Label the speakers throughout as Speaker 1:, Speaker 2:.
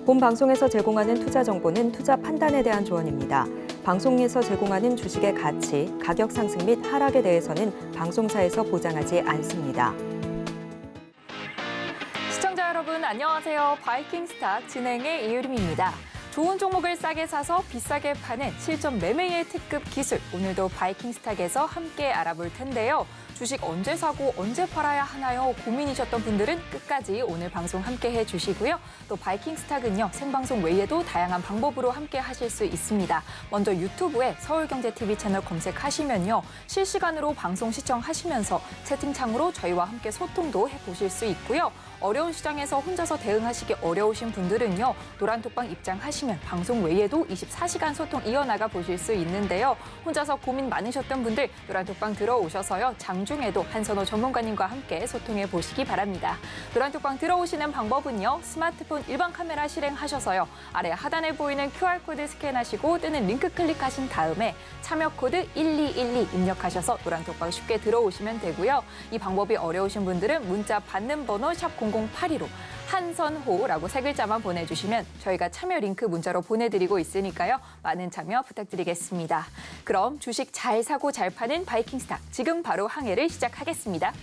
Speaker 1: 본 방송에서 제공하는 투자 정보는 투자 판단에 대한 조언입니다. 방송에서 제공하는 주식의 가치, 가격 상승 및 하락에 대해서는 방송사에서 보장하지 않습니다.
Speaker 2: 시청자 여러분 안녕하세요. 바이킹스탁 진행의 이유림입니다. 좋은 종목을 싸게 사서 비싸게 파는 실전 매매의 특급 기술, 오늘도 바이킹스탁에서 함께 알아볼 텐데요. 주식 언제 사고 언제 팔아야 하나요? 고민이셨던 분들은 끝까지 오늘 방송 함께 해주시고요. 또 바이킹스탁은요, 생방송 외에도 다양한 방법으로 함께 하실 수 있습니다. 먼저 유튜브에 서울경제TV 채널 검색하시면요, 실시간으로 방송 시청하시면서 채팅창으로 저희와 함께 소통도 해보실 수 있고요. 어려운 시장에서 혼자서 대응하시기 어려우신 분들은요, 노란톡방 입장하시면 방송 외에도 24시간 소통 이어나가 보실 수 있는데요. 혼자서 고민 많으셨던 분들 노란톡방 들어오셔서요, 장중에도 한선호 전문가님과 함께 소통해 보시기 바랍니다. 노란톡방 들어오시는 방법은요, 스마트폰 일반 카메라 실행하셔서요, 아래 하단에 보이는 QR코드 스캔하시고 뜨는 링크 클릭하신 다음에 참여 코드 1212 입력하셔서 노란톡방 쉽게 들어오시면 되고요. 이 방법이 어려우신 분들은 문자 받는 번호 샵 0082로 한선호라고 세 글자만 보내주시면 저희가 참여 링크 문자로 보내드리고 있으니까요. 많은 참여 부탁드리겠습니다. 그럼 주식 잘 사고 잘 파는 바이킹스탁, 지금 바로 항해를 시작하겠습니다.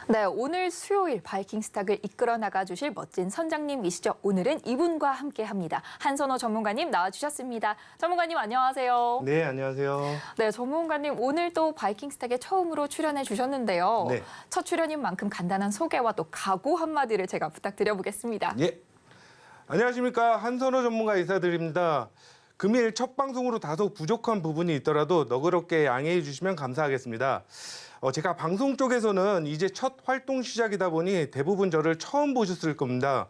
Speaker 2: 네, 오늘 수요일 바이킹스탁을 이끌어 나가주실 멋진 선장님이시죠. 오늘은 이분과 함께합니다. 한선호 전문가님 나와주셨습니다. 전문가님 안녕하세요.
Speaker 3: 네, 안녕하세요.
Speaker 2: 네, 전문가님 오늘 또 바이킹스탁에 처음으로 출연해 주셨는데요.
Speaker 3: 네.
Speaker 2: 첫 출연인 만큼 간단한 소개와 또 각오 한마디를 제가 부탁드려보겠습니다.
Speaker 3: 예. 안녕하십니까. 한선호 전문가 인사드립니다. 금일 첫 방송으로 다소 부족한 부분이 있더라도 너그럽게 양해해 주시면 감사하겠습니다. 제가 방송 쪽에서는 이제 첫 활동 시작이다 보니 대부분 저를 처음 보셨을 겁니다.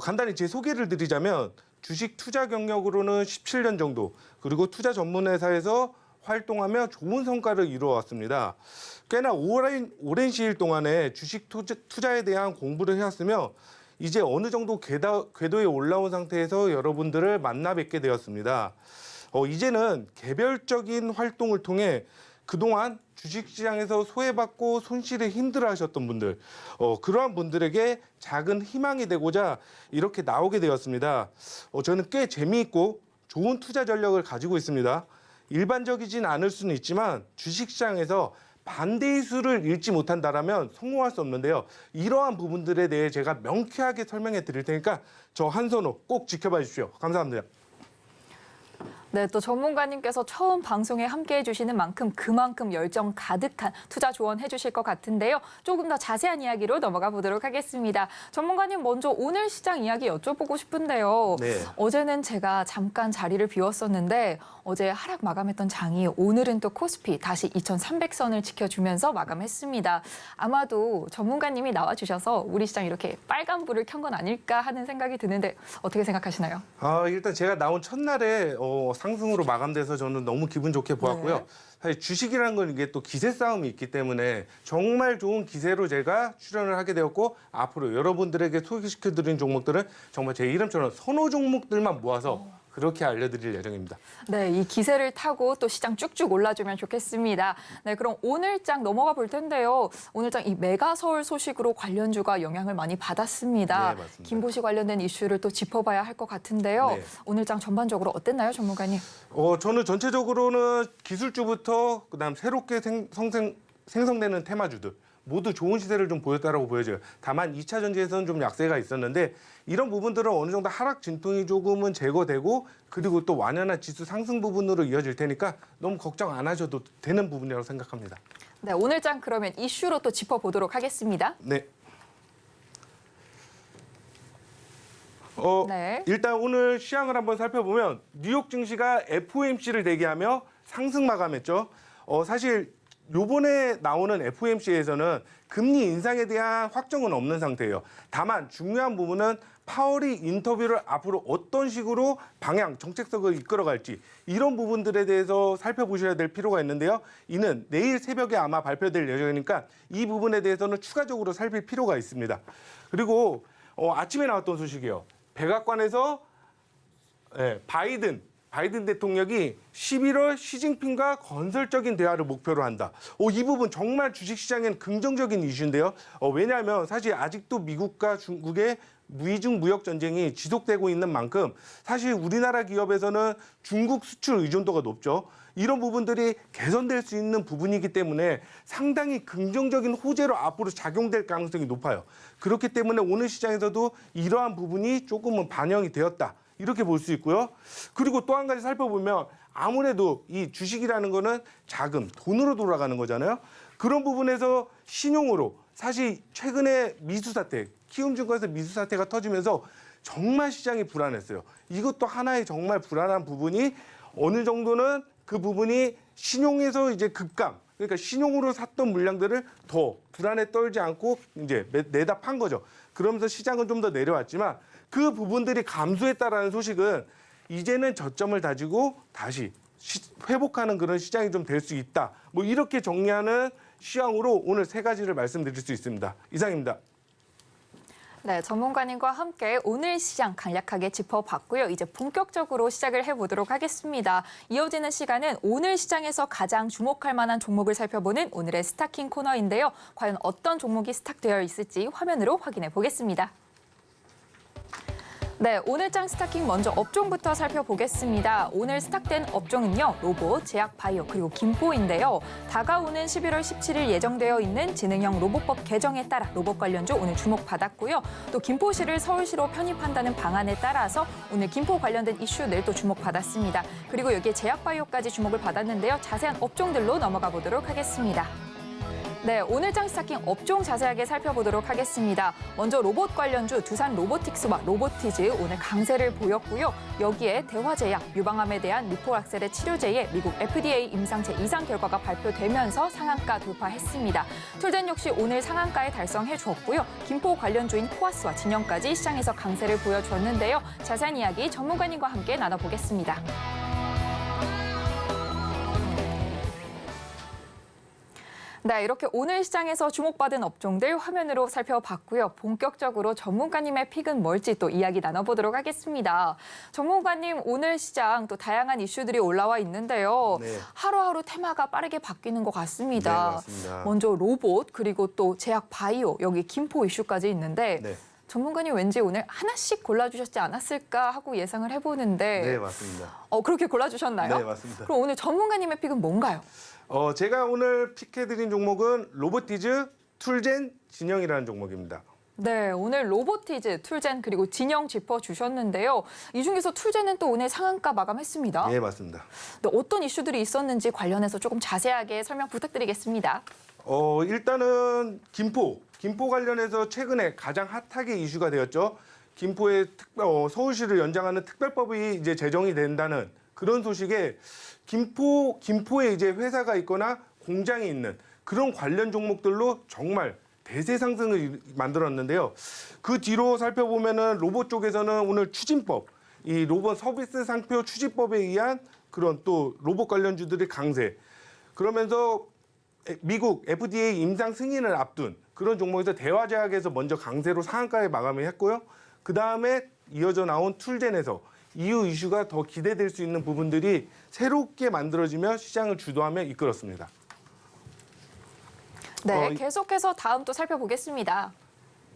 Speaker 3: 간단히 제 소개를 드리자면 주식 투자 경력으로는 17년 정도, 그리고 투자 전문 회사에서 활동하며 좋은 성과를 이루어왔습니다. 꽤나 오랜 시일 동안에 주식 투자에 대한 공부를 해왔으며 이제 어느 정도 궤도에 올라온 상태에서 여러분들을 만나 뵙게 되었습니다. 이제는 개별적인 활동을 통해 그동안 주식시장에서 소외받고 손실에 힘들어하셨던 분들, 그러한 분들에게 작은 희망이 되고자 이렇게 나오게 되었습니다. 저는 꽤 재미있고 좋은 투자 전략을 가지고 있습니다. 일반적이진 않을 수는 있지만 주식시장에서 반대의 수를 읽지 못한다면 성공할 수 없는데요. 이러한 부분들에 대해 제가 명쾌하게 설명해 드릴 테니까 저 한선호 꼭 지켜봐 주십시오. 감사합니다.
Speaker 2: 네, 또 전문가님께서 처음 방송에 함께해 주시는 만큼 그만큼 열정 가득한 투자 조언해 주실 것 같은데요. 조금 더 자세한 이야기로 넘어가 보도록 하겠습니다. 전문가님 먼저 오늘 시장 이야기 여쭤보고 싶은데요.
Speaker 3: 네.
Speaker 2: 어제는 제가 잠깐 자리를 비웠었는데 어제 하락 마감했던 장이 오늘은 또 코스피 다시 2,300선을 지켜주면서 마감했습니다. 아마도 전문가님이 나와주셔서 우리 시장 이렇게 빨간불을 켠 건 아닐까 하는 생각이 드는데 어떻게 생각하시나요?
Speaker 3: 일단 제가 나온 첫날에 상승으로 마감돼서 저는 너무 기분 좋게 보았고요.
Speaker 2: 네.
Speaker 3: 사실 주식이라는 건 이게 또 기세 싸움이 있기 때문에 정말 좋은 기세로 제가 출연을 하게 되었고 앞으로 여러분들에게 소개시켜드린 종목들은 정말 제 이름처럼 선호 종목들만 모아서 그렇게 알려드릴 예정입니다.
Speaker 2: 네, 이 기세를 타고 또 시장 쭉쭉 올라주면 좋겠습니다. 네, 그럼 오늘장 넘어가 볼 텐데요. 오늘장 이 메가서울 소식으로 관련주가 영향을 많이 받았습니다.
Speaker 3: 네, 맞습니다.
Speaker 2: 김보시 관련된 이슈를 또 짚어봐야 할 것 같은데요.
Speaker 3: 네.
Speaker 2: 오늘장 전반적으로 어땠나요, 전문가님?
Speaker 3: 저는 전체적으로는 기술주부터 그다음 새롭게 생성되는 테마주들 모두 좋은 시세를 좀 보였다라고 보여져요. 다만 2차 전지에서는 좀 약세가 있었는데 이런 부분들은 어느 정도 하락 진통이 조금은 제거되고 그리고 또 완연한 지수 상승 부분으로 이어질 테니까 너무 걱정 안 하셔도 되는 부분이라고 생각합니다.
Speaker 2: 네, 오늘장 그러면 이슈로 또 짚어보도록 하겠습니다.
Speaker 3: 네.
Speaker 2: 네.
Speaker 3: 일단 오늘 시황을 한번 살펴보면 뉴욕 증시가 FOMC를 대기하며 상승 마감했죠. 사실 요번에 나오는 FOMC에서는 금리 인상에 대한 확정은 없는 상태예요. 다만 중요한 부분은 파월이 인터뷰를 앞으로 어떤 식으로 방향, 정책석을 이끌어갈지 이런 부분들에 대해서 살펴보셔야 될 필요가 있는데요. 이는 내일 새벽에 아마 발표될 예정이니까 이 부분에 대해서는 추가적으로 살필 필요가 있습니다. 그리고 아침에 나왔던 소식이에요. 백악관에서 바이든 대통령이 11월 시진핑과 건설적인 대화를 목표로 한다. 이 부분 정말 주식시장에는 긍정적인 이슈인데요. 왜냐하면 사실 아직도 미국과 중국의 미중 무역 전쟁이 지속되고 있는 만큼 사실 우리나라 기업에서는 중국 수출 의존도가 높죠. 이런 부분들이 개선될 수 있는 부분이기 때문에 상당히 긍정적인 호재로 앞으로 작용될 가능성이 높아요. 그렇기 때문에 오늘 시장에서도 이러한 부분이 조금은 반영이 되었다. 이렇게 볼 수 있고요. 그리고 또 한 가지 살펴보면 아무래도 이 주식이라는 거는 자금, 돈으로 돌아가는 거잖아요. 그런 부분에서 신용으로 사실 최근에 미수사태, 키움증권에서 미수사태가 터지면서 정말 시장이 불안했어요. 이것도 하나의 정말 불안한 부분이 어느 정도는 그 부분이 신용에서 이제 급감, 그러니까 신용으로 샀던 물량들을 더 불안에 떨지 않고 이제 내다 판 거죠. 그러면서 시장은 좀 더 내려왔지만 그 부분들이 감소했다라는 소식은 이제는 저점을 다지고 다시 회복하는 그런 시장이 좀 될 수 있다. 뭐 이렇게 정리하는 시황으로 오늘 세 가지를 말씀드릴 수 있습니다. 이상입니다.
Speaker 2: 네, 전문가님과 함께 오늘 시장 간략하게 짚어봤고요. 이제 본격적으로 시작을 해보도록 하겠습니다. 이어지는 시간은 오늘 시장에서 가장 주목할 만한 종목을 살펴보는 오늘의 스타킹 코너인데요. 과연 어떤 종목이 스탁되어 있을지 화면으로 확인해 보겠습니다. 네, 오늘장 스타킹 먼저 업종부터 살펴보겠습니다. 오늘 스탁된 업종은요, 로봇, 제약 바이오, 그리고 김포인데요. 다가오는 11월 17일 예정되어 있는 지능형 로봇법 개정에 따라 로봇 관련주 오늘 주목받았고요. 또 김포시를 서울시로 편입한다는 방안에 따라서 오늘 김포 관련된 이슈들 또 주목받았습니다. 그리고 여기에 제약 바이오까지 주목을 받았는데요. 자세한 업종들로 넘어가 보도록 하겠습니다. 네, 오늘장 스타킹 업종 자세하게 살펴보도록 하겠습니다. 먼저 로봇 관련주 두산 로보틱스와 로보티즈 오늘 강세를 보였고요. 여기에 대화제약, 유방암에 대한 리포락셀의 치료제의 미국 FDA 임상체 이상 결과가 발표되면서 상한가 돌파했습니다. 툴젠 역시 오늘 상한가에 달성해 주었고요. 김포 관련주인 코아스와 진영까지 시장에서 강세를 보여주었는데요. 자세한 이야기 전문가님과 함께 나눠보겠습니다. 네, 이렇게 오늘 시장에서 주목받은 업종들 화면으로 살펴봤고요. 본격적으로 전문가님의 픽은 뭘지 또 이야기 나눠보도록 하겠습니다. 전문가님, 오늘 시장 또 다양한 이슈들이 올라와 있는데요.
Speaker 3: 네.
Speaker 2: 하루하루 테마가 빠르게 바뀌는 것 같습니다.
Speaker 3: 네, 맞습니다.
Speaker 2: 먼저 로봇, 그리고 또 제약 바이오, 여기 김포 이슈까지 있는데
Speaker 3: 네.
Speaker 2: 전문가님 왠지 오늘 하나씩 골라주셨지 않았을까 하고 예상을 해보는데
Speaker 3: 네, 맞습니다.
Speaker 2: 그렇게 골라주셨나요?
Speaker 3: 네, 맞습니다.
Speaker 2: 그럼 오늘 전문가님의 픽은 뭔가요?
Speaker 3: 제가 오늘 픽해드린 종목은 로보티즈, 툴젠, 진영이라는 종목입니다.
Speaker 2: 네, 오늘 로보티즈, 툴젠 그리고 진영 짚어주셨는데요. 이 중에서 툴젠은 또 오늘 상한가 마감했습니다.
Speaker 3: 네, 맞습니다.
Speaker 2: 네, 어떤 이슈들이 있었는지 관련해서 조금 자세하게 설명 부탁드리겠습니다.
Speaker 3: 일단은 김포 관련해서 최근에 가장 핫하게 이슈가 되었죠. 김포의 서울시를 연장하는 특별법이 이제 제정이 된다는 그런 소식에 김포에 이제 회사가 있거나 공장이 있는 그런 관련 종목들로 정말 대세 상승을 만들었는데요. 그 뒤로 살펴보면은 로봇 쪽에서는 오늘 추진법, 이 로봇 서비스 상표 추진법에 의한 그런 또 로봇 관련주들의 강세. 그러면서 미국 FDA 임상 승인을 앞둔 그런 종목에서 대화제약에서 먼저 강세로 상한가에 마감을 했고요. 그 다음에 이어져 나온 툴젠에서 이후 이슈가 더 기대될 수 있는 부분들이 새롭게 만들어지며 시장을 주도하며 이끌었습니다.
Speaker 2: 네, 계속해서 다음 또 살펴보겠습니다.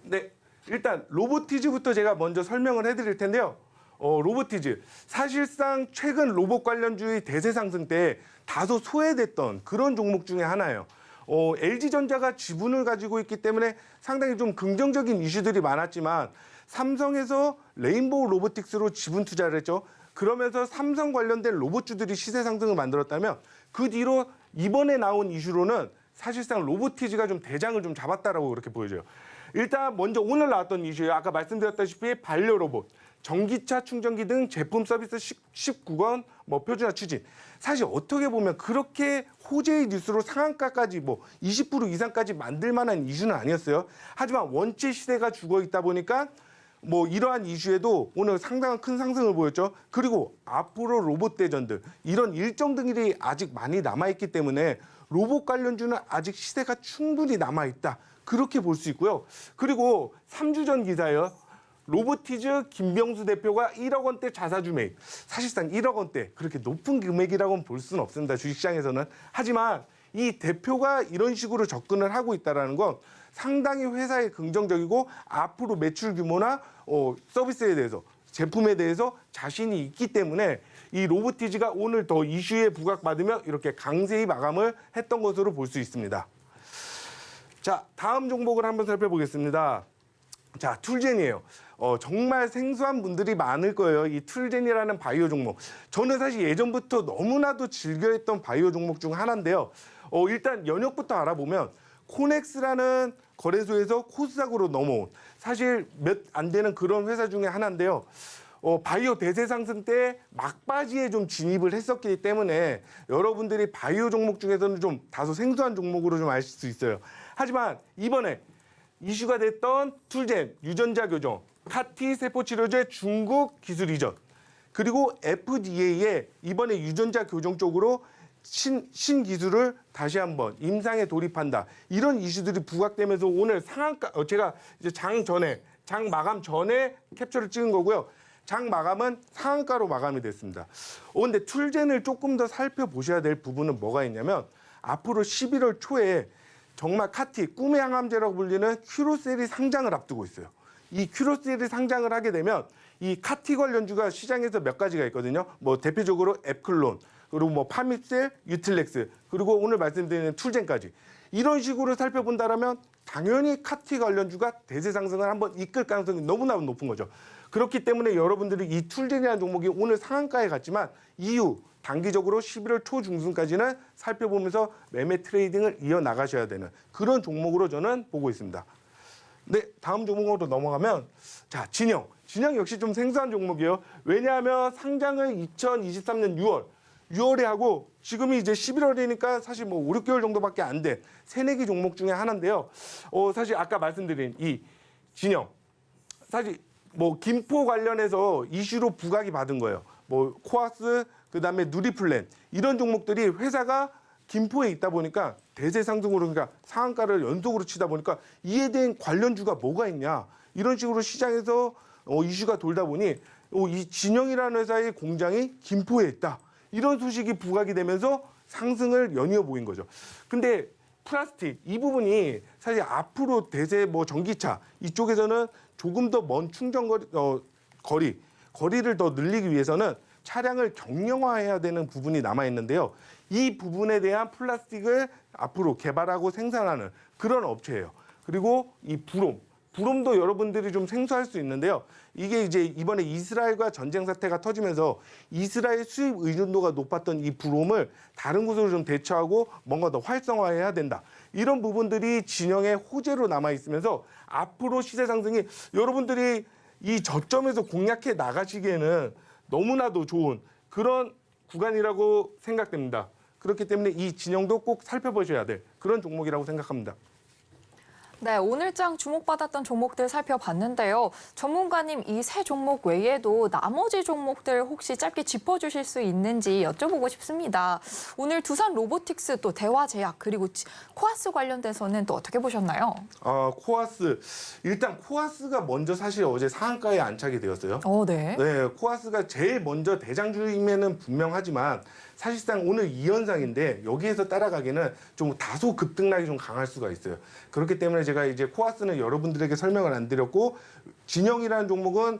Speaker 3: 네, 일단 로보티즈부터 제가 먼저 설명을 해드릴 텐데요. 로보티즈, 사실상 최근 로봇 관련주의 대세 상승 때 다소 소외됐던 그런 종목 중에 하나예요. LG전자가 지분을 가지고 있기 때문에 상당히 좀 긍정적인 이슈들이 많았지만 삼성에서 레인보우 로보틱스로 지분 투자를 했죠. 그러면서 삼성 관련된 로봇주들이 시세 상승을 만들었다면 그 뒤로 이번에 나온 이슈로는 사실상 로보티즈가 좀 대장을 좀 잡았다라고 그렇게 보여져요. 일단 먼저 오늘 나왔던 이슈예요. 아까 말씀드렸다시피 반려 로봇. 전기차 충전기 등 제품 서비스 19건, 뭐 표준화 추진. 사실 어떻게 보면 그렇게 호재의 뉴스로 상한가까지 뭐 20% 이상까지 만들 만한 이슈는 아니었어요. 하지만 원체 시세가 죽어 있다 보니까 뭐 이러한 이슈에도 오늘 상당한 큰 상승을 보였죠. 그리고 앞으로 로봇 대전들 이런 일정 등일이 아직 많이 남아있기 때문에 로봇 관련주는 아직 시세가 충분히 남아있다. 그렇게 볼 수 있고요. 그리고 3주 전 기사예요. 로보티즈 김병수 대표가 1억 원대 자사주 매입. 사실상 1억 원대 그렇게 높은 금액이라고는 볼 수는 없습니다. 주식시장에서는. 하지만 이 대표가 이런 식으로 접근을 하고 있다는 건 상당히 회사에 긍정적이고 앞으로 매출 규모나 서비스에 대해서 제품에 대해서 자신이 있기 때문에 이 로보티즈가 오늘 더 이슈에 부각받으며 이렇게 강세히 마감을 했던 것으로 볼 수 있습니다. 자, 다음 종목을 한번 살펴보겠습니다. 자, 툴젠이에요. 정말 생소한 분들이 많을 거예요. 이 툴젠이라는 바이오 종목. 저는 사실 예전부터 너무나도 즐겨했던 바이오 종목 중 하나인데요. 일단 연역부터 알아보면 코넥스라는 거래소에서 코스닥으로 넘어온 사실 몇 안 되는 그런 회사 중에 하나인데요. 바이오 대세 상승 때 막바지에 좀 진입을 했었기 때문에 여러분들이 바이오 종목 중에서는 좀 다소 생소한 종목으로 좀 아실 수 있어요. 하지만 이번에 이슈가 됐던 툴젠, 유전자 교정, 카티 세포치료제 중국 기술 이전, 그리고 FDA의 이번에 유전자 교정 쪽으로 신기술을 다시 한번 임상에 돌입한다. 이런 이슈들이 부각되면서 오늘 상한가, 제가 이제 장 마감 전에 캡처를 찍은 거고요. 장 마감은 상한가로 마감이 됐습니다. 근데 툴젠을 조금 더 살펴보셔야 될 부분은 뭐가 있냐면 앞으로 11월 초에 정말 카티, 꿈의 항암제라고 불리는 큐로셀이 상장을 앞두고 있어요. 이 큐로셀이 상장을 하게 되면 이 카티 관련주가 시장에서 몇 가지가 있거든요. 뭐 대표적으로 앱클론, 그리고 뭐 파밉셀, 유틸렉스, 그리고 오늘 말씀드리는 툴젠까지. 이런 식으로 살펴본다면 당연히 카티 관련주가 대세 상승을 한번 이끌 가능성이 너무나 높은 거죠. 그렇기 때문에 여러분들이 이 툴젠이라는 종목이 오늘 상한가에 갔지만 이후 단기적으로 11월 초중순까지는 살펴보면서 매매 트레이딩을 이어나가셔야 되는 그런 종목으로 저는 보고 있습니다. 네, 다음 종목으로 넘어가면 자, 진영 역시 좀 생소한 종목이에요. 왜냐하면 상장을 2023년 6월에 하고 지금이 이제 11월이니까 사실 뭐 5, 6개월 정도밖에 안 된 새내기 종목 중에 하나인데요. 사실 아까 말씀드린 이 진영 사실 뭐 김포 관련해서 이슈로 부각이 받은 거예요. 뭐 코아스, 그다음에 누리플랜 이런 종목들이 회사가 김포에 있다 보니까 대세 상승으로 그러니까 상한가를 연속으로 치다 보니까 이에 대한 관련주가 뭐가 있냐 이런 식으로 시장에서 이슈가 돌다 보니 이 진영이라는 회사의 공장이 김포에 있다 이런 소식이 부각이 되면서 상승을 연이어 보인 거죠. 근데 플라스틱 이 부분이 사실 앞으로 대세 뭐 전기차 이쪽에서는 조금 더 먼 충전 거리를 더 늘리기 위해서는 차량을 경량화해야 되는 부분이 남아 있는데요. 이 부분에 대한 플라스틱을 앞으로 개발하고 생산하는 그런 업체예요. 그리고 이 브롬도 여러분들이 좀 생소할 수 있는데요. 이게 이제 이번에 이스라엘과 전쟁 사태가 터지면서 이스라엘 수입 의존도가 높았던 이 브롬을 다른 곳으로 좀 대처하고 뭔가 더 활성화해야 된다. 이런 부분들이 진영의 호재로 남아 있으면서 앞으로 시세 상승이 여러분들이 이 저점에서 공략해 나가시기에는 너무나도 좋은 그런 구간이라고 생각됩니다. 그렇기 때문에 이 진영도 꼭 살펴보셔야 될 그런 종목이라고 생각합니다.
Speaker 2: 네, 오늘장 주목받았던 종목들 살펴봤는데요. 전문가님, 이 세 종목 외에도 나머지 종목들 혹시 짧게 짚어주실 수 있는지 여쭤보고 싶습니다. 오늘 두산 로보틱스, 또 대화제약, 그리고 코아스 관련돼서는 또 어떻게 보셨나요?
Speaker 3: 코아스. 일단 코아스가 먼저 사실 어제 상한가에 안착이 되었어요.
Speaker 2: 네.
Speaker 3: 네, 코아스가 제일 먼저 대장주임에는 분명하지만 사실상 오늘 2연상인데 여기에서 따라가기는 좀 다소 급등락이 좀 강할 수가 있어요. 그렇기 때문에 제가 이제 코아스는 여러분들에게 설명을 안 드렸고 진영이라는 종목은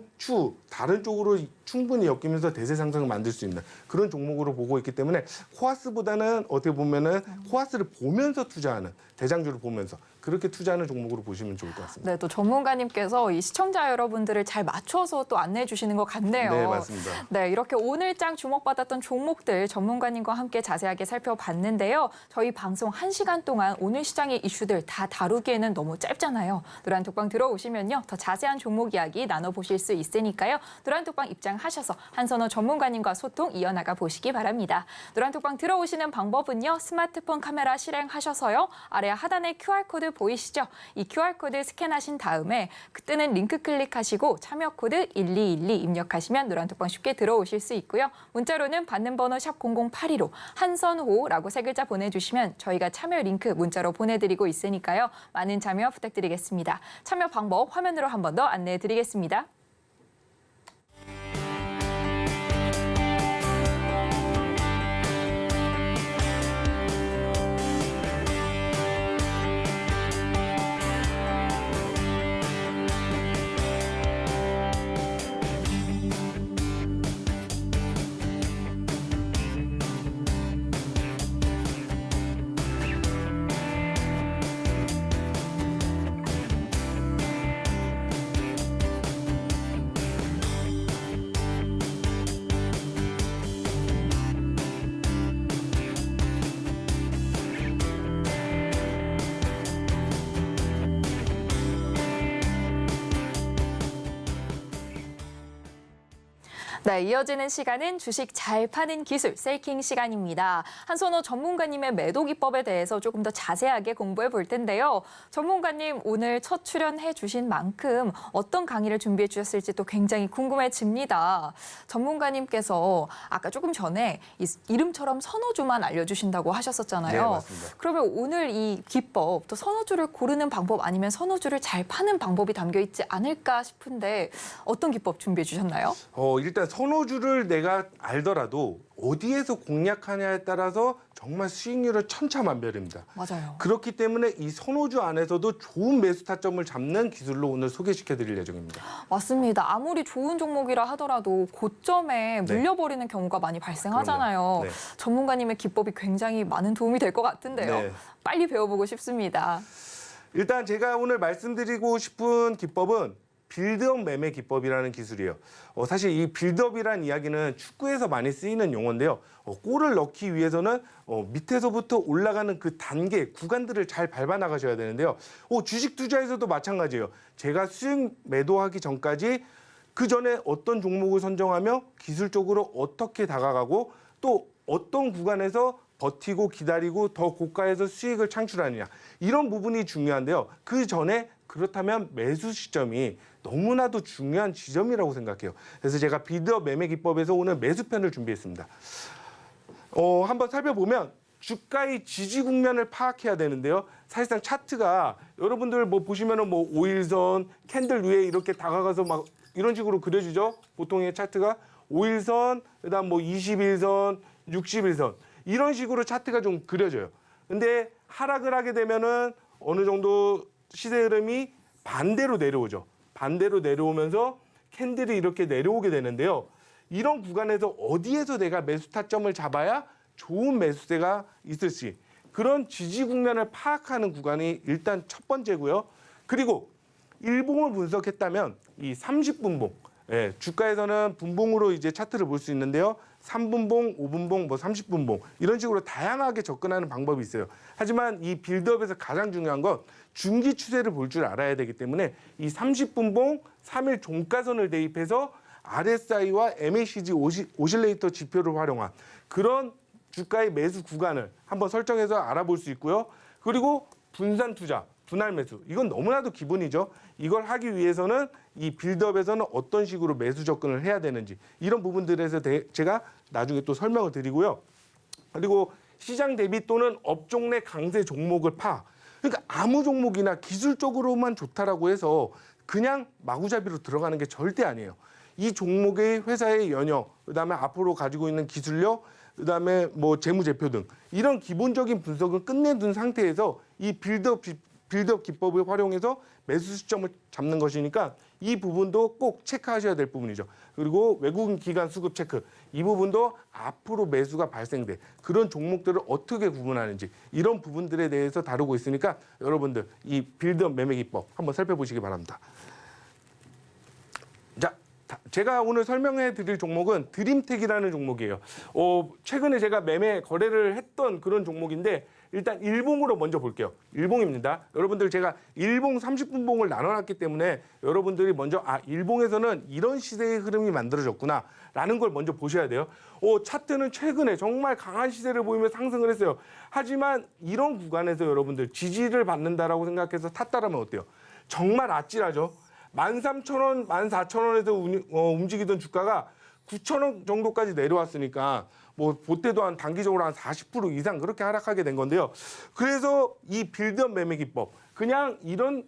Speaker 3: 다른 쪽으로 충분히 엮이면서 대세 상승을 만들 수 있는 그런 종목으로 보고 있기 때문에 코아스보다는 어떻게 보면은 코아스를 보면서 투자하는 대장주를 보면서 그렇게 투자하는 종목으로 보시면 좋을 것 같습니다.
Speaker 2: 네, 또 전문가님께서 이 시청자 여러분들을 잘 맞춰서 또 안내해 주시는 것 같네요.
Speaker 3: 네, 맞습니다.
Speaker 2: 네, 이렇게 오늘장 주목받았던 종목들 전문가님과 함께 자세하게 살펴봤는데요. 저희 방송 1시간 동안 오늘 시장의 이슈들 다 다루기에는 너무 짧잖아요. 노란톡방 들어오시면요. 더 자세한 종목 이야기 나눠보실 수 있으니까요. 노란톡방 입장하셔서 한선호 전문가님과 소통 이어나가 보시기 바랍니다. 노란톡방 들어오시는 방법은요. 스마트폰 카메라 실행하셔서요. 아래 하단에 QR코드 보이시죠? 이 QR코드 스캔하신 다음에 그때는 링크 클릭하시고 참여 코드 1212 입력하시면 노란톡방 쉽게 들어오실 수 있고요. 문자로는 받는 번호 샵 0082로 한선호라고 세 글자 보내주시면 저희가 참여 링크 문자로 보내드리고 있으니까요. 많은 참여 부탁드리겠습니다. 참여 방법 화면으로 한 번 더 안내해드리겠습니다. 네, 이어지는 시간은 주식 잘 파는 기술 셀킹 시간입니다. 한선호 전문가님의 매도 기법에 대해서 조금 더 자세하게 공부해 볼 텐데요. 전문가님 오늘 첫 출연해 주신 만큼 어떤 강의를 준비해 주셨을지 또 굉장히 궁금해집니다. 전문가님께서 아까 조금 전에 이름처럼 선호주만 알려주신다고 하셨었잖아요.
Speaker 3: 네, 맞습니다.
Speaker 2: 그러면 오늘 이 기법, 또 선호주를 고르는 방법 아니면 선호주를 잘 파는 방법이 담겨 있지 않을까 싶은데 어떤 기법 준비해 주셨나요?
Speaker 3: 일단 선호주를 내가 알더라도 어디에서 공략하냐에 따라서 정말 수익률은 천차만별입니다.
Speaker 2: 맞아요.
Speaker 3: 그렇기 때문에 이 선호주 안에서도 좋은 매수 타점을 잡는 기술로 오늘 소개시켜드릴 예정입니다.
Speaker 2: 맞습니다. 아무리 좋은 종목이라 하더라도 고점에 물려버리는 경우가 많이 발생하잖아요.
Speaker 3: 그럼요. 네.
Speaker 2: 전문가님의 기법이 굉장히 많은 도움이 될 것 같은데요.
Speaker 3: 네.
Speaker 2: 빨리 배워보고 싶습니다.
Speaker 3: 일단 제가 오늘 말씀드리고 싶은 기법은 빌드업 매매 기법이라는 기술이에요. 사실 이 빌드업이라는 이야기는 축구에서 많이 쓰이는 용어인데요. 골을 넣기 위해서는 밑에서부터 올라가는 그 단계, 구간들을 잘 밟아 나가셔야 되는데요. 주식 투자에서도 마찬가지예요. 제가 수익 매도하기 전까지 그 전에 어떤 종목을 선정하며 기술적으로 어떻게 다가가고 또 어떤 구간에서 버티고 기다리고 더 고가에서 수익을 창출하느냐. 이런 부분이 중요한데요. 그 전에 그렇다면 매수 시점이 너무나도 중요한 지점이라고 생각해요. 그래서 제가 빌드업 매매 기법에서 오늘 매수편을 준비했습니다. 한번 살펴보면 주가의 지지 국면을 파악해야 되는데요. 사실상 차트가 여러분들 뭐 보시면은 뭐 5일선, 캔들 위에 이렇게 다가가서 막 이런 식으로 그려지죠. 보통의 차트가 5일선, 그다음 뭐 21선, 60일선 이런 식으로 차트가 좀 그려져요. 근데 하락을 하게 되면은 어느 정도 시세 흐름이 반대로 내려오죠. 반대로 내려오면서 캔들이 이렇게 내려오게 되는데요. 이런 구간에서 어디에서 내가 매수 타점을 잡아야 좋은 매수세가 있을지 그런 지지 국면을 파악하는 구간이 일단 첫 번째고요. 그리고 일봉을 분석했다면 이 30분봉, 주가에서는 분봉으로 이제 차트를 볼 수 있는데요. 3분봉, 5분봉, 뭐 30분봉 이런 식으로 다양하게 접근하는 방법이 있어요. 하지만 이 빌드업에서 가장 중요한 건 중기 추세를 볼 줄 알아야 되기 때문에 이 30분봉 3일 종가선을 대입해서 RSI와 MACD 오실레이터 지표를 활용한 그런 주가의 매수 구간을 한번 설정해서 알아볼 수 있고요. 그리고 분산 투자, 분할 매수 이건 너무나도 기본이죠. 이걸 하기 위해서는 이 빌드업에서는 어떤 식으로 매수 접근을 해야 되는지 이런 부분들에서 제가 나중에 또 설명을 드리고요. 그리고 시장 대비 또는 업종 내 강세 종목을 그러니까 아무 종목이나 기술적으로만 좋다라고 해서 그냥 마구잡이로 들어가는 게 절대 아니에요. 이 종목의 회사의 연영, 그다음에 앞으로 가지고 있는 기술력, 그다음에 뭐 재무제표 등 이런 기본적인 분석을 끝내둔 상태에서 이 빌드업 빌드업 기법을 활용해서 매수 시점을 잡는 것이니까 이 부분도 꼭 체크하셔야 될 부분이죠. 그리고 외국인 기관 수급 체크, 이 부분도 앞으로 매수가 발생돼 그런 종목들을 어떻게 구분하는지 이런 부분들에 대해서 다루고 있으니까 여러분들 이 빌드업 매매 기법 한번 살펴보시기 바랍니다. 자, 제가 오늘 설명해 드릴 종목은 드림텍이라는 종목이에요. 최근에 제가 매매 거래를 했던 그런 종목인데 일단 일봉으로 먼저 볼게요. 일봉입니다. 여러분들 제가 일봉 30분 봉을 나눠놨기 때문에 여러분들이 먼저 일봉에서는 이런 시세의 흐름이 만들어졌구나 라는 걸 먼저 보셔야 돼요. 차트는 최근에 정말 강한 시세를 보이며 상승을 했어요. 하지만 이런 구간에서 여러분들 지지를 받는다라고 생각해서 탔다라면 어때요? 정말 아찔하죠. 13,000원, 14,000원에서 움직이던 주가가 9,000원 정도까지 내려왔으니까 뭐 보태도 한 단기적으로 한 40% 이상 그렇게 하락하게 된 건데요. 그래서 이 빌드업 매매 기법 그냥 이런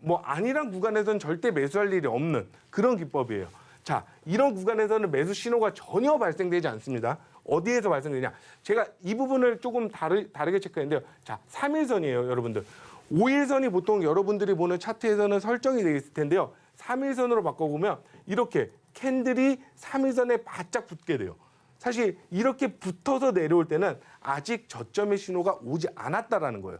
Speaker 3: 뭐 아니란 구간에서는 절대 매수할 일이 없는 그런 기법이에요. 자, 이런 구간에서는 매수 신호가 전혀 발생되지 않습니다. 어디에서 발생되냐? 제가 이 부분을 조금 다르게 체크했는데요. 자, 3일선이에요, 여러분들. 5일선이 보통 여러분들이 보는 차트에서는 설정이 되어 있을 텐데요. 3일선으로 바꿔보면 이렇게 캔들이 3일선에 바짝 붙게 돼요. 사실 이렇게 붙어서 내려올 때는 아직 저점의 신호가 오지 않았다라는 거예요.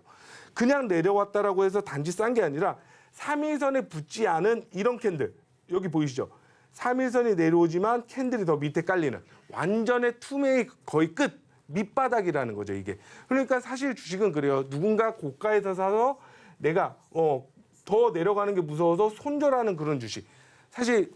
Speaker 3: 그냥 내려왔다라고 해서 단지 싼 게 아니라 3일선에 붙지 않은 이런 캔들, 여기 보이시죠? 3일선이 내려오지만 캔들이 더 밑에 깔리는 완전의 투매의 거의 끝, 밑바닥이라는 거죠, 이게. 그러니까 사실 주식은 그래요. 누군가 고가에서 사서 내가 더 내려가는 게 무서워서 손절하는 그런 주식. 사실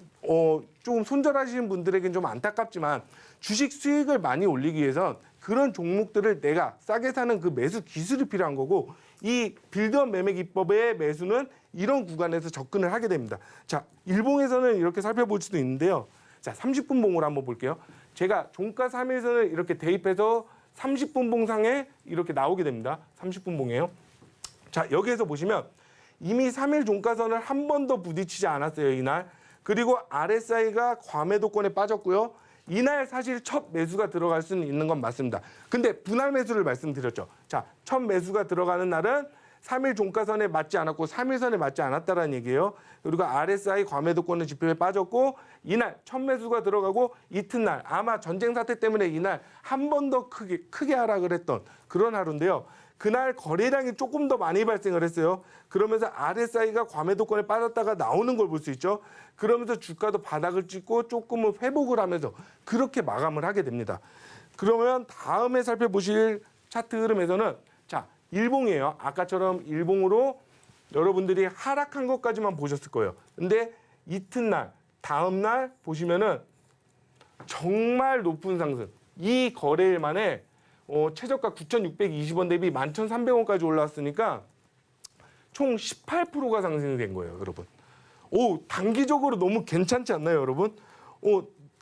Speaker 3: 조금 손절하시는 분들에겐 좀 안타깝지만 주식 수익을 많이 올리기 위해선 그런 종목들을 내가 싸게 사는 그 매수 기술이 필요한 거고 이 빌드업 매매 기법의 매수는 이런 구간에서 접근을 하게 됩니다. 자, 일봉에서는 이렇게 살펴볼 수도 있는데요. 자, 30분 봉으로 한번 볼게요. 제가 종가 3일선을 이렇게 대입해서 30분 봉상에 이렇게 나오게 됩니다. 30분 봉이에요. 자, 여기에서 보시면 이미 3일 종가선을 한 번도 부딪히지 않았어요, 이날. 그리고 RSI가 과매도권에 빠졌고요. 이날 사실 첫 매수가 들어갈 수는 있는 건 맞습니다. 근데 분할 매수를 말씀드렸죠. 자, 첫 매수가 들어가는 날은 3일 종가선에 맞지 않았고 3일선에 맞지 않았다라는 얘기예요. 그리고 RSI 과매도권의 지표에 빠졌고 이날 첫 매수가 들어가고 이튿날 아마 전쟁 사태 때문에 이날 한 번 더 크게 하락을 했던 그런 하루인데요. 그날 거래량이 조금 더 많이 발생을 했어요. 그러면서 RSI가 과매도권에 빠졌다가 나오는 걸 볼 수 있죠. 그러면서 주가도 바닥을 찍고 조금은 회복을 하면서 그렇게 마감을 하게 됩니다. 그러면 다음에 살펴보실 차트 흐름에서는 자, 일봉이에요. 아까처럼 일봉으로 여러분들이 하락한 것까지만 보셨을 거예요. 근데 이튿날, 다음날 보시면은 정말 높은 상승. 이 거래일 만에 최저가 9,620원 대비 11,300원까지 올라왔으니까 총 18%가 상승이 된 거예요, 여러분. 단기적으로 너무 괜찮지 않나요, 여러분?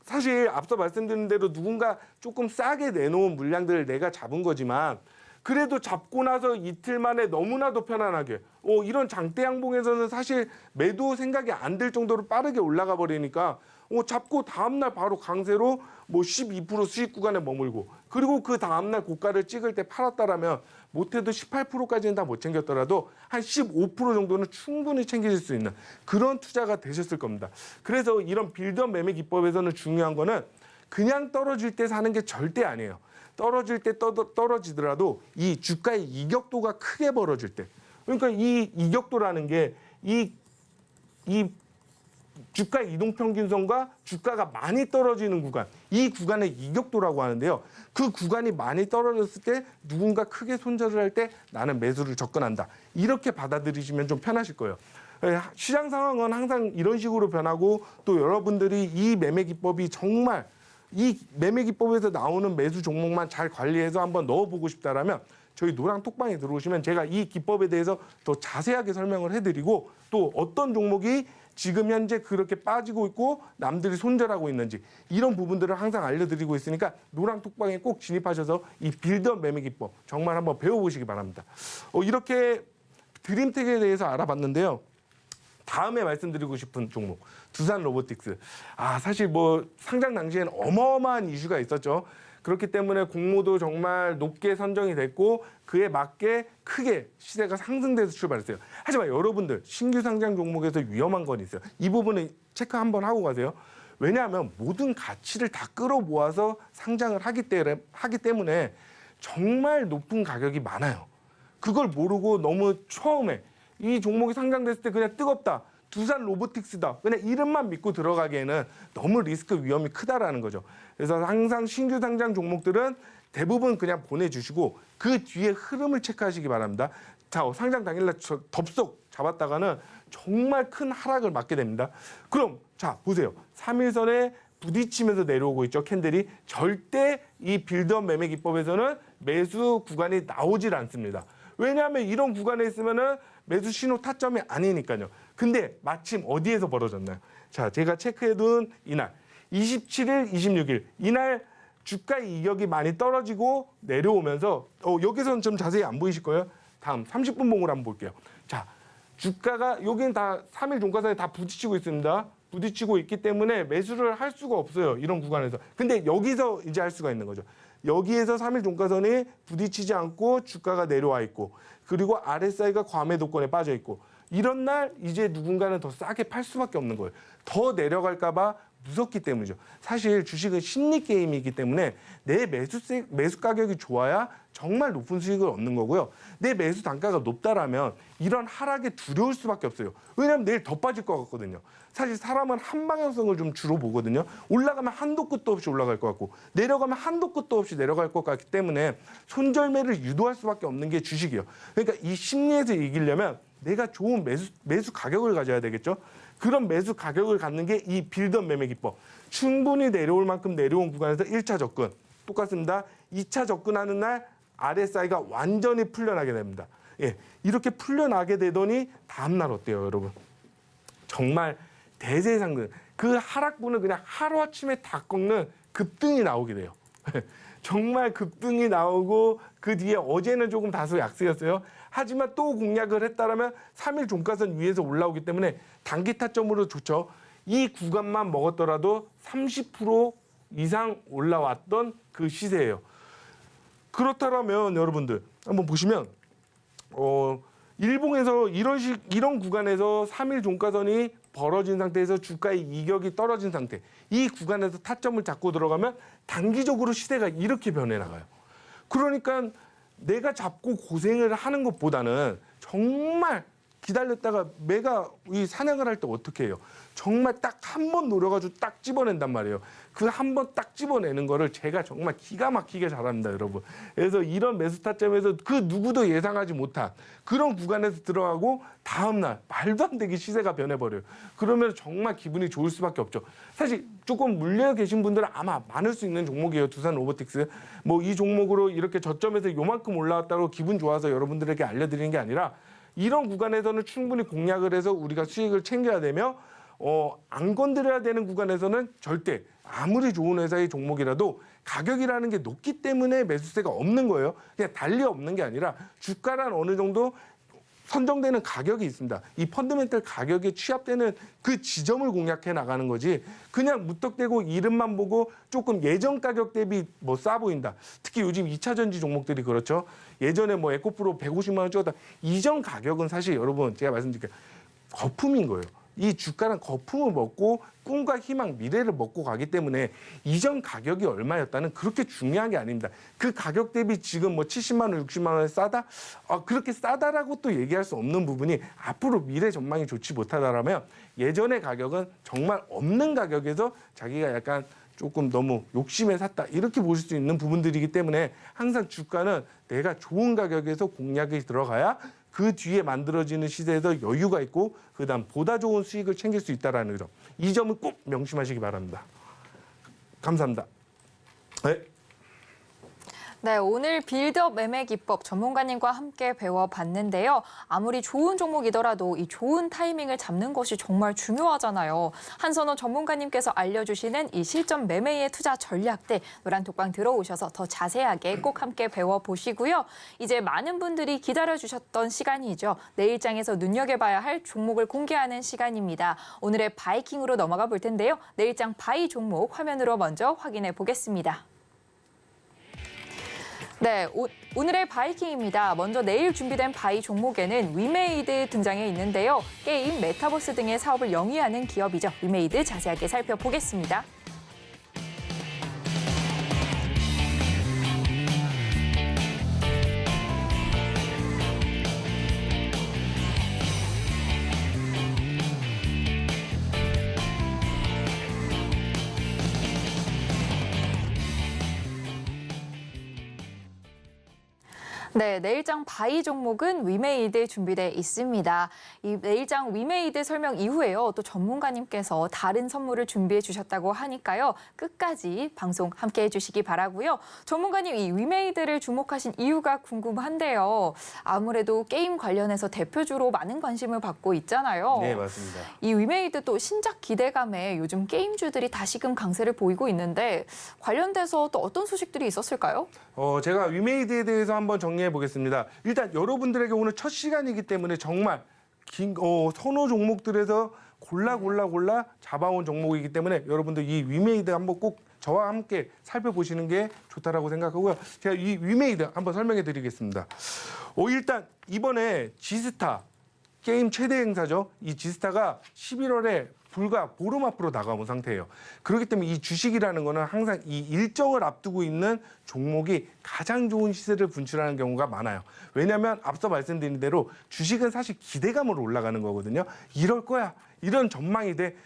Speaker 3: 사실 앞서 말씀드린 대로 누군가 조금 싸게 내놓은 물량들을 내가 잡은 거지만 그래도 잡고 나서 이틀 만에 너무나도 편안하게 이런 장대 양봉에서는 사실 매도 생각이 안 들 정도로 빠르게 올라가 버리니까 잡고 다음날 바로 강세로 뭐 12% 수익 구간에 머물고 그리고 그 다음날 고가를 찍을 때 팔았다라면 못해도 18%까지는 다 못 챙겼더라도 한 15% 정도는 충분히 챙기실 수 있는 그런 투자가 되셨을 겁니다. 그래서 이런 빌드업 매매 기법에서는 중요한 거는 그냥 떨어질 때 사는 게 절대 아니에요. 떨어질 때 떨어지더라도 이 주가의 이격도가 크게 벌어질 때 그러니까 이 이격도라는 게 이 주가 이동평균선과 주가가 많이 떨어지는 구간, 이 구간의 이격도라고 하는데요. 그 구간이 많이 떨어졌을 때 누군가 크게 손절을 할 때 나는 매수를 접근한다. 이렇게 받아들이시면 좀 편하실 거예요. 시장 상황은 항상 이런 식으로 변하고 또 여러분들이 이 매매 기법이 정말 이 매매 기법에서 나오는 매수 종목만 잘 관리해서 한번 넣어보고 싶다라면 저희 노랑 톡방에 들어오시면 제가 이 기법에 대해서 더 자세하게 설명을 해드리고 또 어떤 종목이 지금 현재 그렇게 빠지고 있고 남들이 손절하고 있는지 이런 부분들을 항상 알려드리고 있으니까 노랑 톡방에 꼭 진입하셔서 이 빌드업 매매 기법 정말 한번 배워보시기 바랍니다. 이렇게 드림텍에 대해서 알아봤는데요. 다음에 말씀드리고 싶은 종목 두산 로보틱스. 사실 뭐 상장 당시에는 어마어마한 이슈가 있었죠. 그렇기 때문에 공모도 정말 높게 선정이 됐고 그에 맞게 크게 시세가 상승돼서 출발했어요. 하지만 여러분들 신규 상장 종목에서 위험한 건 있어요. 이 부분은 체크 한번 하고 가세요. 왜냐하면 모든 가치를 다 끌어모아서 상장을 하기 때문에 정말 높은 가격이 많아요. 그걸 모르고 너무 처음에 이 종목이 상장됐을 때 그냥 뜨겁다. 두산 로보틱스다. 그냥 이름만 믿고 들어가기에는 너무 리스크 위험이 크다라는 거죠. 그래서 항상 신규 상장 종목들은 대부분 그냥 보내주시고 그 뒤에 흐름을 체크하시기 바랍니다. 자, 상장 당일날 덥석 잡았다가는 정말 큰 하락을 맞게 됩니다. 그럼 자 보세요. 3일선에 부딪히면서 내려오고 있죠. 캔들이 절대 이 빌드업 매매 기법에서는 매수 구간이 나오질 않습니다. 왜냐하면 이런 구간에 있으면은 매수 신호 타점이 아니니까요. 근데 마침 어디에서 벌어졌나요? 자, 제가 체크해둔 이날 27일, 26일 이날 주가의 이격이 많이 떨어지고 내려오면서 여기서는 좀 자세히 안 보이실 거예요. 다음 30분 봉으로 한번 볼게요. 자, 주가가 여기는 다 3일 종가선에 다 부딪히고 있습니다. 부딪히고 있기 때문에 매수를 할 수가 없어요. 이런 구간에서. 근데 여기서 이제 할 수가 있는 거죠. 여기에서 3일 종가선이 부딪히지 않고 주가가 내려와 있고 그리고 RSI가 과매도권에 빠져 있고 이런 날 이제 누군가는 더 싸게 팔 수밖에 없는 거예요. 더 내려갈까 봐 무섭기 때문이죠. 사실 주식은 심리 게임이기 때문에 내 매수 가격이 좋아야 정말 높은 수익을 얻는 거고요. 내 매수 단가가 높다라면 이런 하락에 두려울 수밖에 없어요. 왜냐하면 내일 더 빠질 것 같거든요. 사실 사람은 한 방향성을 좀 주로 보거든요. 올라가면 한도 끝도 없이 올라갈 것 같고 내려가면 한도 끝도 없이 내려갈 것 같기 때문에 손절매를 유도할 수밖에 없는 게 주식이에요. 그러니까 이 심리에서 이기려면 내가 좋은 매수 가격을 가져야 되겠죠. 그런 매수 가격을 갖는 게 이 빌드업 매매 기법. 충분히 내려올 만큼 내려온 구간에서 1차 접근. 똑같습니다. 2차 접근하는 날 RSI가 완전히 풀려나게 됩니다. 예, 이렇게 풀려나게 되더니 다음날 어때요, 여러분? 정말 대세상승. 그 하락분을 그냥 하루아침에 다 꺾는 급등이 나오게 돼요. 정말 급등이 나오고 그 뒤에 어제는 조금 다소 약세였어요. 하지만 또 공략을 했다라면 3일 종가선 위에서 올라오기 때문에 단기 타점으로 좋죠. 이 구간만 먹었더라도 30% 이상 올라왔던 그 시세예요. 그렇다면 여러분들 한번 보시면 일봉에서 이런 구간에서 3일 종가선이 벌어진 상태에서 주가의 이격이 떨어진 상태. 이 구간에서 타점을 잡고 들어가면 단기적으로 시세가 이렇게 변해 나가요. 그러니까 내가 잡고 고생을 하는 것보다는 정말 기다렸다가 매가 이 사냥을 할 때 어떻게 해요? 정말 딱 한 번 노려가지고 딱 집어낸단 말이에요. 그 한 번 딱 집어내는 거를 제가 정말 기가 막히게 잘합니다, 여러분. 그래서 이런 매수 타점에서 그 누구도 예상하지 못한 그런 구간에서 들어가고 다음날 말도 안 되게 시세가 변해버려요. 그러면 정말 기분이 좋을 수밖에 없죠. 사실 조금 물려 계신 분들은 아마 많을 수 있는 종목이에요. 두산 로보틱스. 뭐 이 종목으로 이렇게 저점에서 요만큼 올라왔다고 기분 좋아서 여러분들에게 알려드리는 게 아니라 이런 구간에서는 충분히 공략을 해서 우리가 수익을 챙겨야 되며 안 건드려야 되는 구간에서는 절대 아무리 좋은 회사의 종목이라도 가격이라는 게 높기 때문에 매수세가 없는 거예요. 그냥 달리 없는 게 아니라 주가란 어느 정도 선정되는 가격이 있습니다. 이 펀더멘털 가격에 취합되는 그 지점을 공략해 나가는 거지 그냥 무턱대고 이름만 보고 조금 예전 가격 대비 뭐 싸 보인다. 특히 요즘 2차 전지 종목들이 그렇죠. 예전에 뭐 에코프로 150만 원 찍었다. 이전 가격은 사실 여러분 제가 말씀드릴게요. 거품인 거예요. 이 주가는 거품을 먹고 꿈과 희망, 미래를 먹고 가기 때문에 이전 가격이 얼마였다는 그렇게 중요한 게 아닙니다. 그 가격 대비 지금 뭐 70만 원, 60만 원에 싸다? 그렇게 싸다라고 또 얘기할 수 없는 부분이 앞으로 미래 전망이 좋지 못하다라면 예전의 가격은 정말 없는 가격에서 자기가 약간 조금 너무 욕심에 샀다 이렇게 보실 수 있는 부분들이기 때문에 항상 주가는 내가 좋은 가격에서 공략이 들어가야 그 뒤에 만들어지는 시세에서 여유가 있고 그다음 보다 좋은 수익을 챙길 수 있다는 점. 이 점을 꼭 명심하시기 바랍니다. 감사합니다. 네.
Speaker 2: 네, 오늘 빌드업 매매 기법 전문가님과 함께 배워봤는데요. 아무리 좋은 종목이더라도 이 좋은 타이밍을 잡는 것이 정말 중요하잖아요. 한선호 전문가님께서 알려주시는 이 실전 매매의 투자 전략들 노란톡방 들어오셔서 더 자세하게 꼭 함께 배워보시고요. 이제 많은 분들이 기다려주셨던 시간이죠. 내일장에서 눈여겨봐야 할 종목을 공개하는 시간입니다. 오늘의 바이킹으로 넘어가 볼 텐데요. 내일장 바이 종목 화면으로 먼저 확인해 보겠습니다. 네, 오늘의 바이킹입니다. 먼저 내일 준비된 바이 종목에는 위메이드 등장해 있는데요. 게임, 메타버스 등의 사업을 영위하는 기업이죠. 위메이드 자세하게 살펴보겠습니다. 네, 내일장 바이 종목은 위메이드 준비돼 있습니다. 이 내일장 위메이드 설명 이후에요. 또 전문가님께서 다른 선물을 준비해 주셨다고 하니까요. 끝까지 방송 함께 해주시기 바라고요. 전문가님, 이 위메이드를 주목하신 이유가 궁금한데요. 아무래도 게임 관련해서 대표주로 많은 관심을 받고 있잖아요.
Speaker 3: 네, 맞습니다.
Speaker 2: 이 위메이드 또 신작 기대감에 요즘 게임주들이 다시금 강세를 보이고 있는데 관련돼서 또 어떤 소식들이 있었을까요?
Speaker 3: 제가 위메이드에 대해서 한번 정리해 보겠습니다. 일단 여러분들에게 오늘 첫 시간이기 때문에 정말 선호 종목들에서 골라 잡아온 종목이기 때문에 여러분들 이 위메이드 한번 꼭 저와 함께 살펴보시는 게 좋다라고 생각하고요. 제가 이 위메이드 한번 설명해 드리겠습니다. 일단 이번에 지스타 게임 최대 행사죠. 이 지스타가 11월에 불과 보름 앞으로 다가온 상태예요. 그렇기 때문에 이 주식이라는 거는 항상 이 일정을 앞두고 있는 종목이 가장 좋은 시세를 분출하는 경우가 많아요. 왜냐하면 앞서 말씀드린 대로 주식은 사실 기대감으로 올라가는 거거든요. 이럴 거야. 이런 전망이 돼.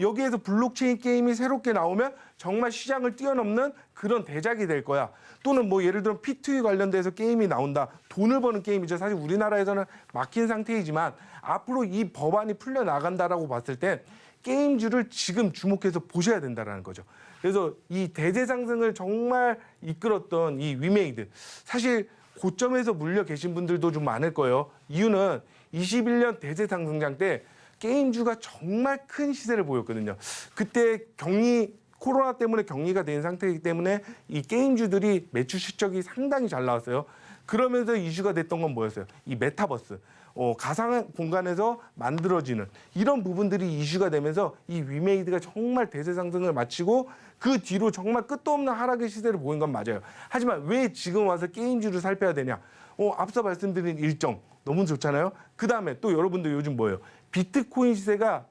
Speaker 3: 여기에서 블록체인 게임이 새롭게 나오면 정말 시장을 뛰어넘는 그런 대작이 될 거야. 또는 뭐 예를 들어 P2E 관련돼서 게임이 나온다. 돈을 버는 게임이죠. 사실 우리나라에서는 막힌 상태이지만 앞으로 이 법안이 풀려나간다라고 봤을 때 게임주를 지금 주목해서 보셔야 된다는 거죠. 그래서 이 대세 상승을 정말 이끌었던 이 위메이드. 사실 고점에서 물려 계신 분들도 좀 많을 거예요. 이유는 21년 대세 상승장 때 게임주가 정말 큰 시세를 보였거든요. 그때 코로나 때문에 격리가 된 상태이기 때문에 이 게임주들이 매출 실적이 상당히 잘 나왔어요. 그러면서 이슈가 됐던 건 뭐였어요? 이 메타버스. 가상 공간에서 만들어지는 이런 부분들이 이슈가 되면서 이 위메이드가 정말 대세 상승을 마치고 그 뒤로 정말 끝도 없는 하락의 시세를 보인 건 맞아요. 하지만 왜 지금 와서 게임주를 살펴야 되냐? 앞서 말씀드린 일정 너무 좋잖아요. 그다음에 또 여러분들 요즘 뭐예요? 비트코인 시세가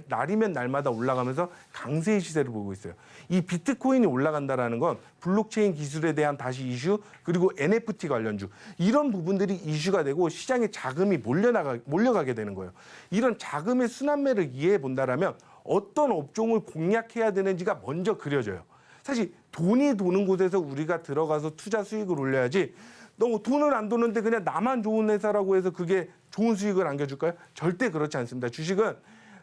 Speaker 3: 날이면 날마다 올라가면서 강세의 시세를 보고 있어요. 이 비트코인이 올라간다라는 건 블록체인 기술에 대한 다시 이슈 그리고 NFT 관련주 이런 부분들이 이슈가 되고 시장에 자금이 몰려가게 되는 거예요. 이런 자금의 순환매를 이해해 본다라면 어떤 업종을 공략해야 되는지가 먼저 그려져요. 사실 돈이 도는 곳에서 우리가 들어가서 투자 수익을 올려야지 너무 돈을 안 도는데 그냥 나만 좋은 회사라고 해서 그게 좋은 수익을 안겨줄까요? 절대 그렇지 않습니다. 주식은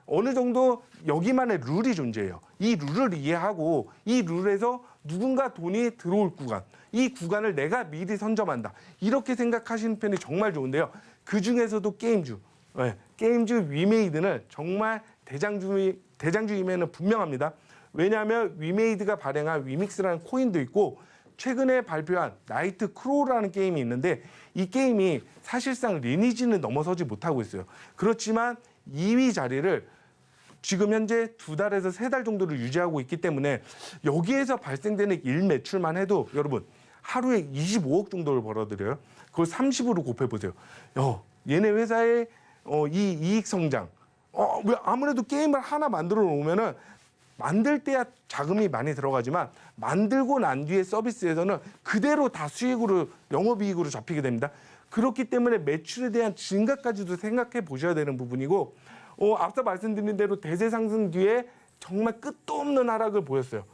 Speaker 3: 어느 정도 여기만의 룰이 존재해요. 이 룰을 이해하고 이 룰에서 누군가 돈이 들어올 구간, 이 구간을 내가 미리 선점한다. 이렇게 생각하시는 편이 정말 좋은데요. 그중에서도 게임주 위메이드는 정말 대장주임에는 분명합니다. 왜냐하면 위메이드가 발행한 위믹스라는 코인도 있고 최근에 발표한 나이트 크로우라는 게임이 있는데 이 게임이 사실상 리니지는 넘어서지 못하고 있어요. 그렇지만 2위 자리를 지금 현재 2달에서 3달 정도를 유지하고 있기 때문에 여기에서 발생되는 일 매출만 해도 여러분 하루에 25억 정도를 벌어들여요. 그걸 30으로 곱해보세요. 얘네 회사의 이 이익 성장. 왜 아무래도 게임을 하나 만들어 놓으면은 만들 때야 자금이 많이 들어가지만 만들고 난 뒤에 서비스에서는 그대로 다 수익으로 영업이익으로 잡히게 됩니다. 그렇기 때문에 매출에 대한 증가까지도 생각해 보셔야 되는 부분이고 앞서 말씀드린 대로 대세 상승 뒤에 정말 끝도 없는 하락을 보였어요.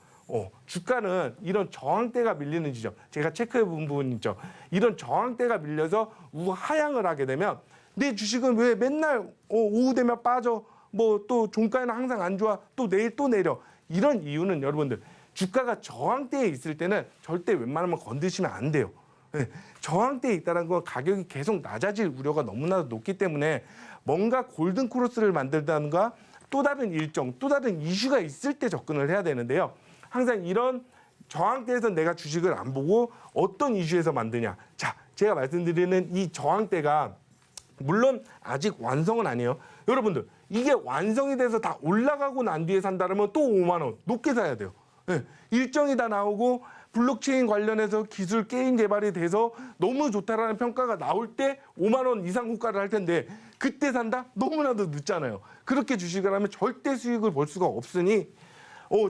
Speaker 3: 주가는 이런 저항대가 밀리는 지점 제가 체크해 본 부분 있죠. 이런 저항대가 밀려서 우하향을 하게 되면 내 주식은 왜 맨날 오후 되면 빠져 뭐 또 종가에는 항상 안 좋아 또 내일 또 내려 이런 이유는 여러분들 주가가 저항대에 있을 때는 절대 웬만하면 건드시면 안 돼요. 네, 저항대에 있다는 건 가격이 계속 낮아질 우려가 너무나도 높기 때문에 뭔가 골든 크로스를 만들다든가 또 다른 일정 또 다른 이슈가 있을 때 접근을 해야 되는데요. 항상 이런 저항대에서 내가 주식을 안 보고 어떤 이슈에서 만드냐. 자, 제가 말씀드리는 이 저항대가 물론 아직 완성은 아니에요. 여러분들 이게 완성이 돼서 다 올라가고 난 뒤에 산다면 또 5만 원 높게 사야 돼요. 네, 일정이 다 나오고 블록체인 관련해서 기술 게임 개발이 돼서 너무 좋다라는 평가가 나올 때 5만 원 이상 호가를 할 텐데 그때 산다? 너무나도 늦잖아요. 그렇게 주식을 하면 절대 수익을 볼 수가 없으니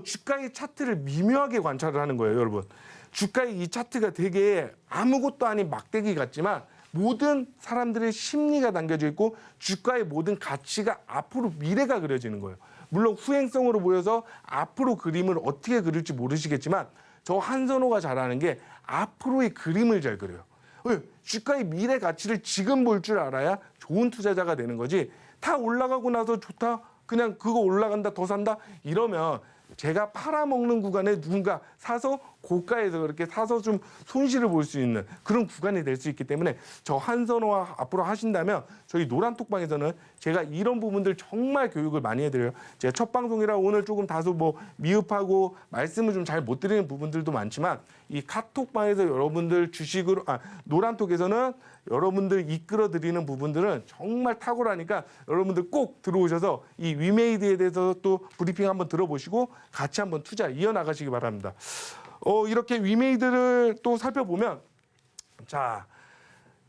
Speaker 3: 주가의 차트를 미묘하게 관찰을 하는 거예요, 여러분. 주가의 이 차트가 되게 아무것도 아닌 막대기 같지만 모든 사람들의 심리가 담겨져 있고 주가의 모든 가치가 앞으로 미래가 그려지는 거예요. 물론 후행성으로 보여서 앞으로 그림을 어떻게 그릴지 모르시겠지만 저 한선호가 잘하는 게 앞으로의 그림을 잘 그려요. 왜? 주가의 미래 가치를 지금 볼 줄 알아야 좋은 투자자가 되는 거지. 다 올라가고 나서 좋다. 그냥 그거 올라간다 더 산다 이러면 제가 팔아먹는 구간에 누군가 사서 고가에서 그렇게 사서 좀 손실을 볼 수 있는 그런 구간이 될 수 있기 때문에 저 한선호와 앞으로 하신다면 저희 노란톡방에서는 제가 이런 부분들 정말 교육을 많이 해드려요. 제가 첫 방송이라 오늘 조금 다소 미흡하고 말씀을 좀 잘 못 드리는 부분들도 많지만 이 카톡방에서 여러분들 주식으로 노란톡에서는 여러분들 이끌어 드리는 부분들은 정말 탁월하니까 여러분들 꼭 들어오셔서 이 위메이드에 대해서 또 브리핑 한번 들어보시고 같이 한번 투자 이어나가시기 바랍니다. 이렇게 위메이드를 또 살펴보면 자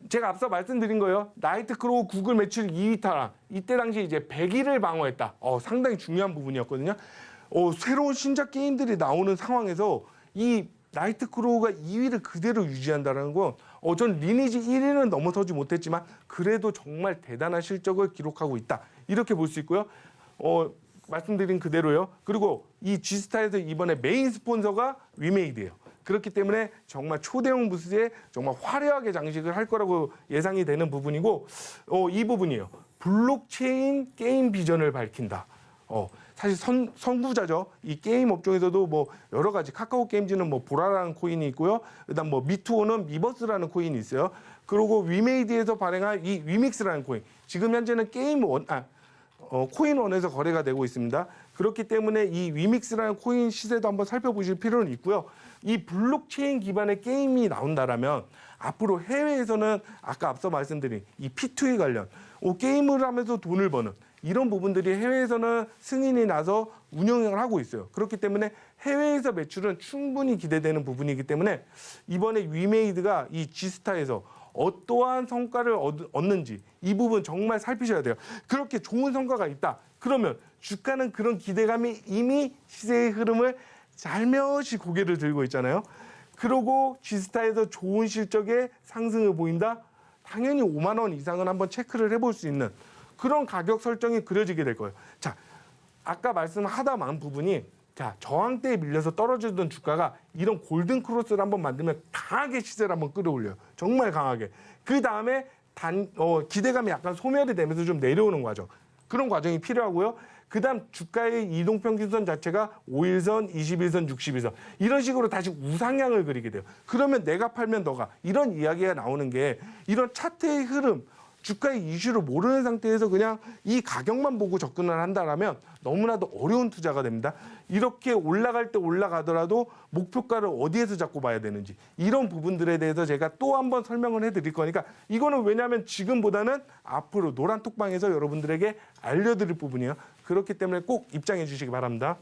Speaker 3: 제가 앞서 말씀드린 거예요. 나이트크로우 구글 매출 2위 타락. 이때 당시 이제 100일을 방어했다. 상당히 중요한 부분이었거든요. 새로운 신작 게임들이 나오는 상황에서 이 나이트크로우가 2위를 그대로 유지한다는 건 전 리니지 1위는 넘어서지 못했지만 그래도 정말 대단한 실적을 기록하고 있다. 이렇게 볼 수 있고요. 말씀드린 그대로요. 그리고 이 G스타에서 이번에 메인 스폰서가 위메이드예요. 그렇기 때문에 정말 초대형 부스에 정말 화려하게 장식을 할 거라고 예상이 되는 부분이고 이 부분이에요. 블록체인 게임 비전을 밝힌다. 사실 선구자죠. 이 게임 업종에서도 여러 가지 카카오 게임즈는 보라라는 코인이 있고요. 그다음 미투오는 미버스라는 코인이 있어요. 그리고 위메이드에서 발행한 이 위믹스라는 코인. 지금 현재는 코인원에서 거래가 되고 있습니다. 그렇기 때문에 이 위믹스라는 코인 시세도 한번 살펴보실 필요는 있고요. 이 블록체인 기반의 게임이 나온다라면 앞으로 해외에서는 아까 앞서 말씀드린 이 P2E 관련 게임을 하면서 돈을 버는 이런 부분들이 해외에서는 승인이 나서 운영을 하고 있어요. 그렇기 때문에 해외에서 매출은 충분히 기대되는 부분이기 때문에 이번에 위메이드가 이 G스타에서 어떠한 성과를 얻는지 이 부분 정말 살피셔야 돼요. 그렇게 좋은 성과가 있다. 그러면 주가는 그런 기대감이 이미 시세의 흐름을 살며시 고개를 들고 있잖아요. 그러고 G스타에서 좋은 실적의 상승을 보인다. 당연히 5만 원 이상은 한번 체크를 해볼 수 있는 그런 가격 설정이 그려지게 될 거예요. 자, 아까 말씀하다 만 부분이 저항대에 밀려서 떨어지던 주가가 이런 골든 크로스를 한번 만들면 강하게 시세를 한번 끌어올려요. 정말 강하게. 그 다음에 기대감이 약간 소멸이 되면서 좀 내려오는 과정. 그런 과정이 필요하고요. 그 다음 주가의 이동평균선 자체가 5일선, 21선, 60일선 이런 식으로 다시 우상향을 그리게 돼요. 그러면 내가 팔면 너가 이런 이야기가 나오는 게 이런 차트의 흐름 주가의 이슈를 모르는 상태에서 그냥 이 가격만 보고 접근을 한다라면 너무나도 어려운 투자가 됩니다. 이렇게 올라갈 때 올라가더라도 목표가를 어디에서 잡고 봐야 되는지 이런 부분들에 대해서 제가 또 한 번 설명을 해드릴 거니까 이거는 왜냐하면 지금보다는 앞으로 노란톡방에서 여러분들에게 알려드릴 부분이에요. 그렇기 때문에 꼭 입장해 주시기 바랍니다.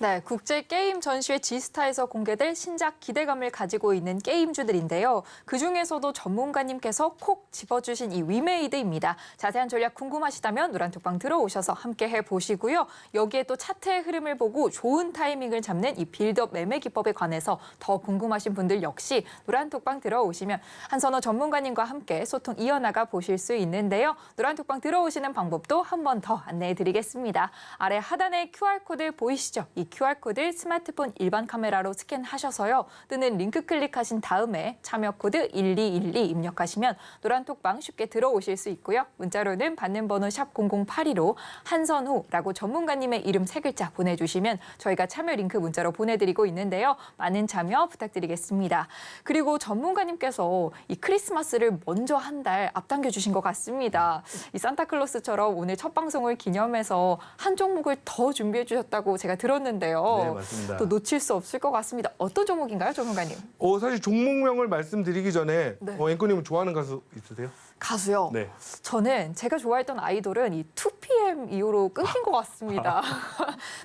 Speaker 2: 네, 국제게임 전시회 G스타에서 공개될 신작 기대감을 가지고 있는 게임주들인데요. 그중에서도 전문가님께서 콕 집어주신 이 위메이드입니다. 자세한 전략 궁금하시다면 노란톡방 들어오셔서 함께 해보시고요. 여기에 또 차트의 흐름을 보고 좋은 타이밍을 잡는 이 빌드업 매매 기법에 관해서 더 궁금하신 분들 역시 노란톡방 들어오시면 한선호 전문가님과 함께 소통 이어나가 보실 수 있는데요. 노란톡방 들어오시는 방법도 한 번 더 안내해드리겠습니다. 아래 하단에 QR코드 보이시죠? 이 QR코드 스마트폰 일반 카메라로 스캔하셔서요. 뜨는 링크 클릭하신 다음에 참여 코드 1212 입력하시면 노란톡방 쉽게 들어오실 수 있고요. 문자로는 받는 번호 샵 0082로 한선호라고 전문가님의 이름 3글자 보내주시면 저희가 참여 링크 문자로 보내드리고 있는데요. 많은 참여 부탁드리겠습니다. 그리고 전문가님께서 이 크리스마스를 먼저 한 달 앞당겨 주신 것 같습니다. 이 산타클로스처럼 오늘 첫 방송을 기념해서 한 종목을 더 준비해 주셨다고 제가 들었는데요.
Speaker 3: 네, 맞습니다.
Speaker 2: 또 놓칠 수 없을 것 같습니다. 어떤 종목인가요, 전문가님?
Speaker 3: 사실 종목명을 말씀드리기 전에
Speaker 2: 네.
Speaker 3: 앵커님은 좋아하는 가수 있으세요?
Speaker 2: 가수요?
Speaker 3: 네.
Speaker 2: 저는 제가 좋아했던 아이돌은 이 2PM 이후로 끊긴 것 같습니다.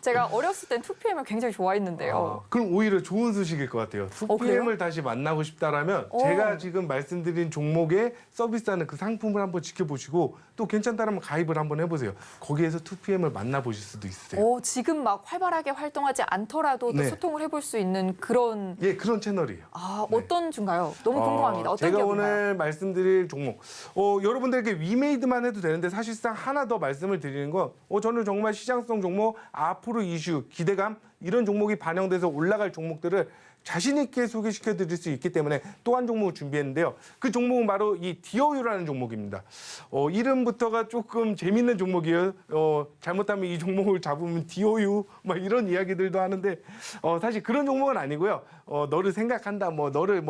Speaker 2: 제가 어렸을 땐 2PM을 굉장히 좋아했는데요.
Speaker 3: 그럼 오히려 좋은 소식일 것 같아요. 2PM을 다시 만나고 싶다라면 제가 지금 말씀드린 종목에 서비스하는 그 상품을 한번 지켜보시고 또 괜찮다면 가입을 한번 해보세요. 거기에서 2PM을 만나보실 수도 있으세요.
Speaker 2: 지금 막 활발하게 활동하지 않더라도 또
Speaker 3: 네.
Speaker 2: 소통을 해볼 수 있는 그런
Speaker 3: 예, 그런 채널이에요.
Speaker 2: 네. 어떤 주인가요? 너무 궁금합니다. 어떤
Speaker 3: 제가
Speaker 2: 기업인가요?
Speaker 3: 오늘 말씀드릴 종목, 여러분들에게 위메이드만 해도 되는데 사실상 하나 더 말씀을 드리는 건 저는 정말 시장성 종목, 앞으로 이슈, 기대감 이런 종목이 반영돼서 올라갈 종목들을 자신 있게 소개시켜 드릴 수 있기 때문에 또 한 종목을 준비했는데요. 그 종목은 바로 이 디어유라는 종목입니다. 이름부터가 조금 재밌는 종목이에요. 잘못하면 이 종목을 잡으면 디어유 막 이런 이야기들도 하는데 사실 그런 종목은 아니고요. 너를 생각한다, 너를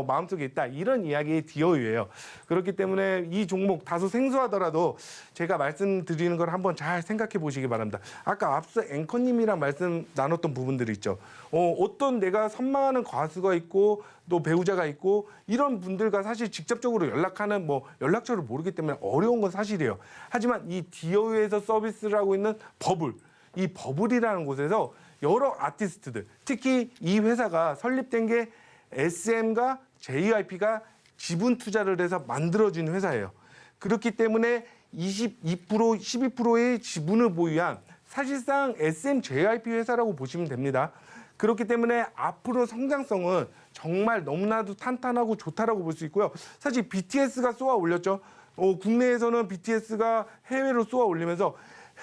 Speaker 3: 마음속에 있다 이런 이야기의 디어유예요. 그렇기 때문에 이 종목 다소 생소하더라도 제가 말씀드리는 걸 한번 잘 생각해 보시기 바랍니다. 아까 앞서 앵커님이랑 말씀 나눴던 부분들이 있죠. 어떤 내가 선망하는 가수가 있고 또 배우자가 있고 이런 분들과 사실 직접적으로 연락하는 연락처를 모르기 때문에 어려운 건 사실이에요. 하지만 이 디어유에서 서비스를 하고 있는 버블, 이 버블이라는 곳에서 여러 아티스트들, 특히 이 회사가 설립된 게 SM과 JYP가 지분 투자를 해서 만들어진 회사예요. 그렇기 때문에 22%, 12%의 지분을 보유한 사실상 SM, JYP 회사라고 보시면 됩니다. 그렇기 때문에 앞으로 성장성은 정말 너무나도 탄탄하고 좋다라고 볼 수 있고요. 사실 BTS가 쏘아 올렸죠. 국내에서는 BTS가 해외로 쏘아 올리면서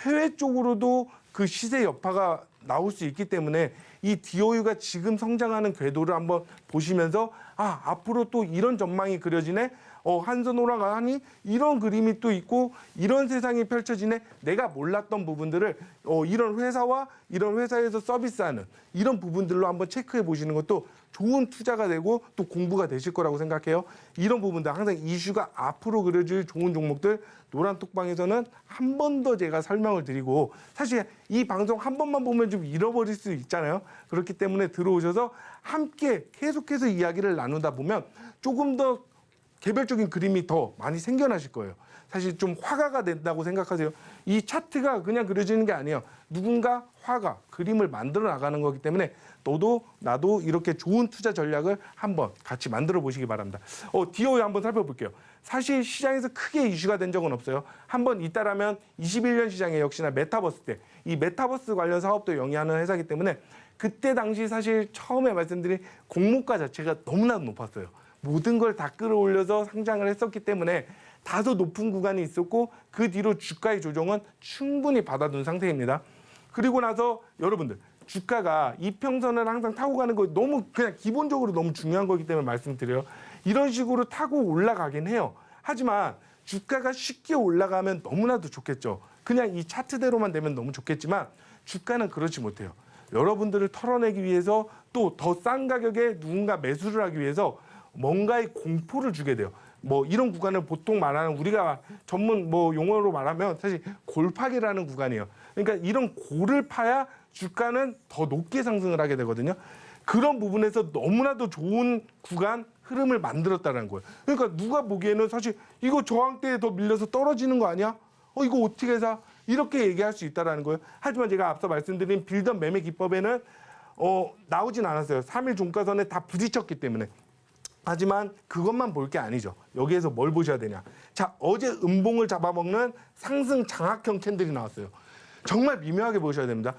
Speaker 3: 해외 쪽으로도 그 시세 여파가 나올 수 있기 때문에 이 디어유가 지금 성장하는 궤도를 한번 보시면서 앞으로 또 이런 전망이 그려지네. 한선 오라가니 이런 그림이 또 있고 이런 세상이 펼쳐지네. 내가 몰랐던 부분들을 이런 회사와 이런 회사에서 서비스하는 이런 부분들로 한번 체크해 보시는 것도 좋은 투자가 되고 또 공부가 되실 거라고 생각해요. 이런 부분들 항상 이슈가 앞으로 그려질 좋은 종목들 노란톡방에서는 한 번 더 제가 설명을 드리고 사실 이 방송 한 번만 보면 좀 잃어버릴 수 있잖아요. 그렇기 때문에 들어오셔서 함께 계속해서 이야기를 나누다 보면 조금 더 개별적인 그림이 더 많이 생겨나실 거예요. 사실 좀 화가가 된다고 생각하세요. 이 차트가 그냥 그려지는 게 아니에요. 누군가 화가, 그림을 만들어 나가는 거기 때문에 너도 나도 이렇게 좋은 투자 전략을 한번 같이 만들어 보시기 바랍니다. 디어유 한번 살펴볼게요. 사실 시장에서 크게 이슈가 된 적은 없어요. 한번 잇따라면 21년 시장에 역시나 메타버스 때 이 메타버스 관련 사업도 영위하는 회사이기 때문에 그때 당시 사실 처음에 말씀드린 공모가 자체가 너무나도 높았어요. 모든 걸 다 끌어올려서 상장을 했었기 때문에 다소 높은 구간이 있었고 그 뒤로 주가의 조정은 충분히 받아둔 상태입니다. 그리고 나서 여러분들 주가가 이평선을 항상 타고 가는 거 너무 그냥 기본적으로 너무 중요한 거기 때문에 말씀드려요. 이런 식으로 타고 올라가긴 해요. 하지만 주가가 쉽게 올라가면 너무나도 좋겠죠. 그냥 이 차트대로만 되면 너무 좋겠지만 주가는 그렇지 못해요. 여러분들을 털어내기 위해서 또 더 싼 가격에 누군가 매수를 하기 위해서 뭔가의 공포를 주게 돼요. 이런 구간을 보통 말하는 우리가 전문 용어로 말하면 사실 골파기라는 구간이에요. 그러니까 이런 골을 파야 주가는 더 높게 상승을 하게 되거든요. 그런 부분에서 너무나도 좋은 구간 흐름을 만들었다는 거예요. 그러니까 누가 보기에는 사실 이거 저항대에 더 밀려서 떨어지는 거 아니야? 이거 어떻게 해서 이렇게 얘기할 수 있다는 거예요. 하지만 제가 앞서 말씀드린 빌던 매매 기법에는 나오진 않았어요. 3일 종가선에 다 부딪혔기 때문에. 하지만 그것만 볼 게 아니죠. 여기에서 뭘 보셔야 되냐. 자, 어제 음봉을 잡아먹는 상승 장악형 캔들이 나왔어요. 정말 미묘하게 보셔야 됩니다.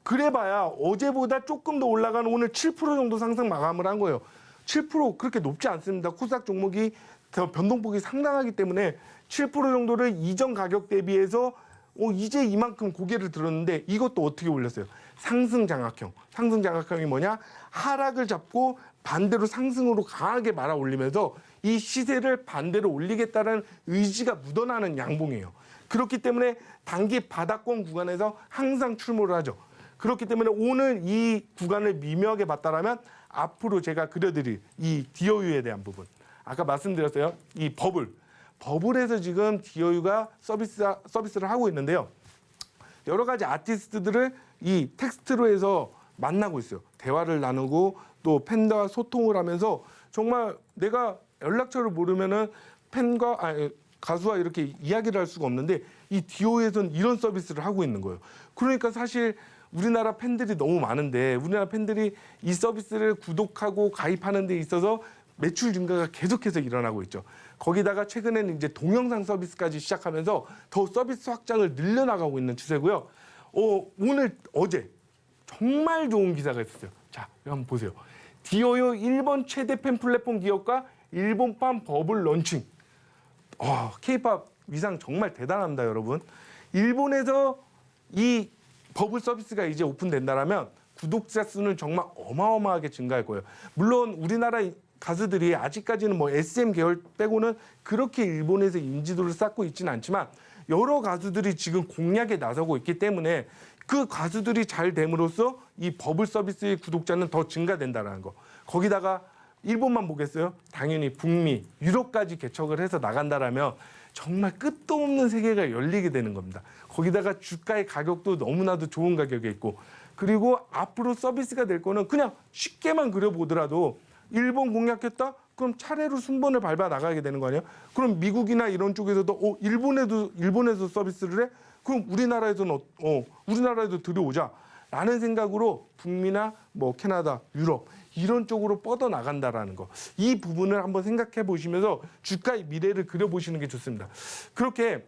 Speaker 3: 그래봐야 어제보다 조금 더 올라가는 오늘 7% 정도 상승 마감을 한 거예요. 7% 그렇게 높지 않습니다. 코스닥 종목이 변동폭이 상당하기 때문에 7% 정도를 이전 가격 대비해서 이제 이만큼 고개를 들었는데 이것도 어떻게 올렸어요? 상승 장악형. 상승 장악형이 뭐냐? 하락을 잡고 반대로 상승으로 강하게 말아 올리면서 이 시세를 반대로 올리겠다는 의지가 묻어나는 양봉이에요. 그렇기 때문에 단기 바닥권 구간에서 항상 출몰을 하죠. 그렇기 때문에 오늘 이 구간을 미묘하게 봤다라면 앞으로 제가 그려드릴 이 디어유에 대한 부분. 아까 말씀드렸어요. 이 버블에서 지금 디어유가 서비스를 하고 있는데요. 여러 가지 아티스트들을 이 텍스트로 해서 만나고 있어요. 대화를 나누고 또 팬과 소통을 하면서 정말 내가 연락처를 모르면은 가수와 이렇게 이야기를 할 수가 없는데 이 디오에서는 이런 서비스를 하고 있는 거예요. 그러니까 사실 우리나라 팬들이 너무 많은데 우리나라 팬들이 이 서비스를 구독하고 가입하는 데 있어서 매출 증가가 계속해서 일어나고 있죠. 거기다가 최근에는 이제 동영상 서비스까지 시작하면서 더 서비스 확장을 늘려나가고 있는 추세고요. 어제 정말 좋은 기사가 있었어요. 자, 이거 한번 보세요. 디오요 일본 최대 팬 플랫폼 기업과 일본판 버블 런칭. K-팝 위상 정말 대단합니다, 여러분. 일본에서 이 버블 서비스가 이제 오픈된다라면 구독자 수는 정말 어마어마하게 증가할 거예요. 물론 우리나라 가수들이 아직까지는 뭐 SM 계열 빼고는 그렇게 일본에서 인지도를 쌓고 있지는 않지만 여러 가수들이 지금 공략에 나서고 있기 때문에 그 가수들이 잘 됨으로써 이 버블 서비스의 구독자는 더 증가된다는 거. 거기다가 일본만 보겠어요? 당연히 북미, 유럽까지 개척을 해서 나간다라면 정말 끝도 없는 세계가 열리게 되는 겁니다. 거기다가 주가의 가격도 너무나도 좋은 가격에 있고 그리고 앞으로 서비스가 될 거는 그냥 쉽게만 그려보더라도 일본 공략했다? 그럼 차례로 순번을 밟아 나가게 되는 거 아니에요? 그럼 미국이나 이런 쪽에서도 일본에서 서비스를 해? 그럼 우리나라에도 들여오자. 라는 생각으로 북미나 뭐 캐나다, 유럽 이런 쪽으로 뻗어 나간다라는 거. 이 부분을 한번 생각해 보시면서 주가의 미래를 그려보시는 게 좋습니다. 그렇게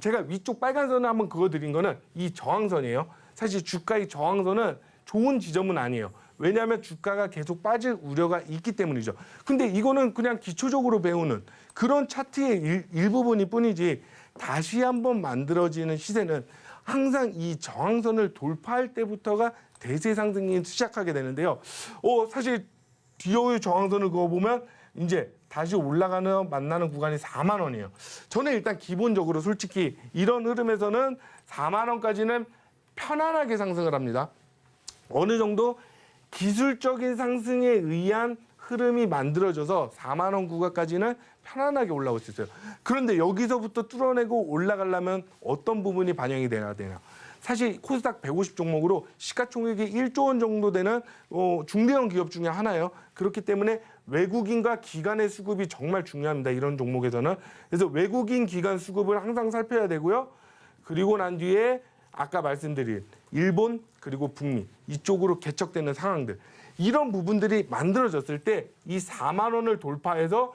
Speaker 3: 제가 위쪽 빨간 선을 한번 그어드린 거는 이 저항선이에요. 사실 주가의 저항선은 좋은 지점은 아니에요. 왜냐하면 주가가 계속 빠질 우려가 있기 때문이죠. 근데 이거는 그냥 기초적으로 배우는 그런 차트의 일부분일 뿐이지 다시 한번 만들어지는 시세는 항상 이 저항선을 돌파할 때부터가 대세 상승이 시작하게 되는데요. 사실 디오의 저항선을 그어보면 이제 다시 만나는 구간이 4만 원이에요. 저는 일단 기본적으로 솔직히 이런 흐름에서는 4만 원까지는 편안하게 상승을 합니다. 어느 정도 기술적인 상승에 의한 흐름이 만들어져서 4만 원 구간까지는 편안하게 올라올 수 있어요. 그런데 여기서부터 뚫어내고 올라가려면 어떤 부분이 반영이 되나. 사실 코스닥 150 종목으로 시가총액이 1조 원 정도 되는 중대형 기업 중에 하나예요. 그렇기 때문에 외국인과 기관의 수급이 정말 중요합니다. 이런 종목에서는. 그래서 외국인 기관 수급을 항상 살펴야 되고요. 그리고 난 뒤에 아까 말씀드린 일본 그리고 북미 이쪽으로 개척되는 상황들. 이런 부분들이 만들어졌을 때 이 4만 원을 돌파해서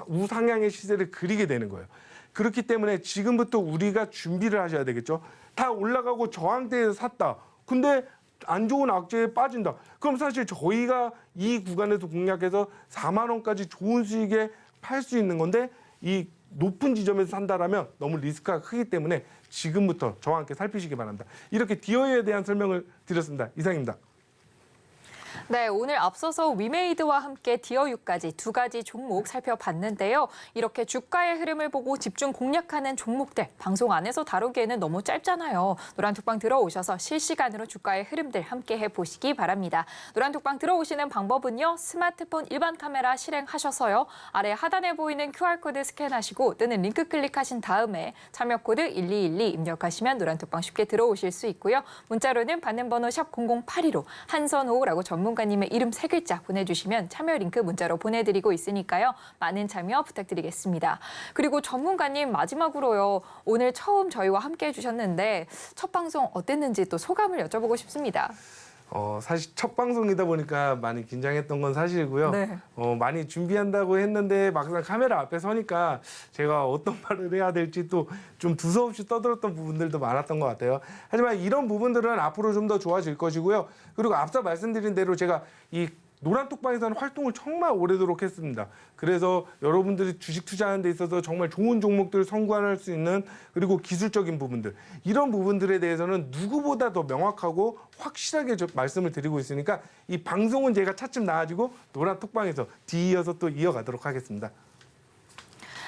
Speaker 3: 우상향의 시세를 그리게 되는 거예요. 그렇기 때문에 지금부터 우리가 준비를 하셔야 되겠죠. 다 올라가고 저항대에서 샀다. 근데 안 좋은 악재에 빠진다. 그럼 사실 저희가 이 구간에서 공략해서 4만 원까지 좋은 수익에 팔 수 있는 건데 이 높은 지점에서 산다라면 너무 리스크가 크기 때문에 지금부터 저와 함께 살피시기 바랍니다. 이렇게 디오에 대한 설명을 드렸습니다. 이상입니다.
Speaker 2: 네, 오늘 앞서서 위메이드와 함께 디어유까지 두 가지 종목 살펴봤는데요. 이렇게 주가의 흐름을 보고 집중 공략하는 종목들 방송 안에서 다루기에는 너무 짧잖아요. 노란톡방 들어오셔서 실시간으로 주가의 흐름들 함께 해보시기 바랍니다. 노란톡방 들어오시는 방법은요. 스마트폰 일반 카메라 실행하셔서요. 아래 하단에 보이는 QR코드 스캔하시고 뜨는 링크 클릭하신 다음에 참여코드 1212 입력하시면 노란톡방 쉽게 들어오실 수 있고요. 문자로는 받는 번호 샵 0082로 한선호라고 전문가님의 이름 3글자 보내주시면 참여 링크 문자로 보내드리고 있으니까요. 많은 참여 부탁드리겠습니다. 그리고 전문가님 마지막으로요. 오늘 처음 저희와 함께 해주셨는데 첫 방송 어땠는지 또 소감을 여쭤보고 싶습니다.
Speaker 3: 사실 첫 방송이다 보니까 많이 긴장했던 건 사실이고요.
Speaker 2: 네.
Speaker 3: 많이 준비한다고 했는데 막상 카메라 앞에 서니까 제가 어떤 말을 해야 될지 또 좀 두서없이 떠들었던 부분들도 많았던 것 같아요. 하지만 이런 부분들은 앞으로 좀 더 좋아질 것이고요. 그리고 앞서 말씀드린 대로 제가 이 노란톡방에서는 활동을 정말 오래도록 했습니다. 그래서 여러분들이 주식 투자하는 데 있어서 정말 좋은 종목들을 선구할 수 있는 그리고 기술적인 부분들 이런 부분들에 대해서는 누구보다 더 명확하고 확실하게 말씀을 드리고 있으니까 이 방송은 제가 차츰 나아지고 노란톡방에서 뒤이어서 또 이어가도록 하겠습니다.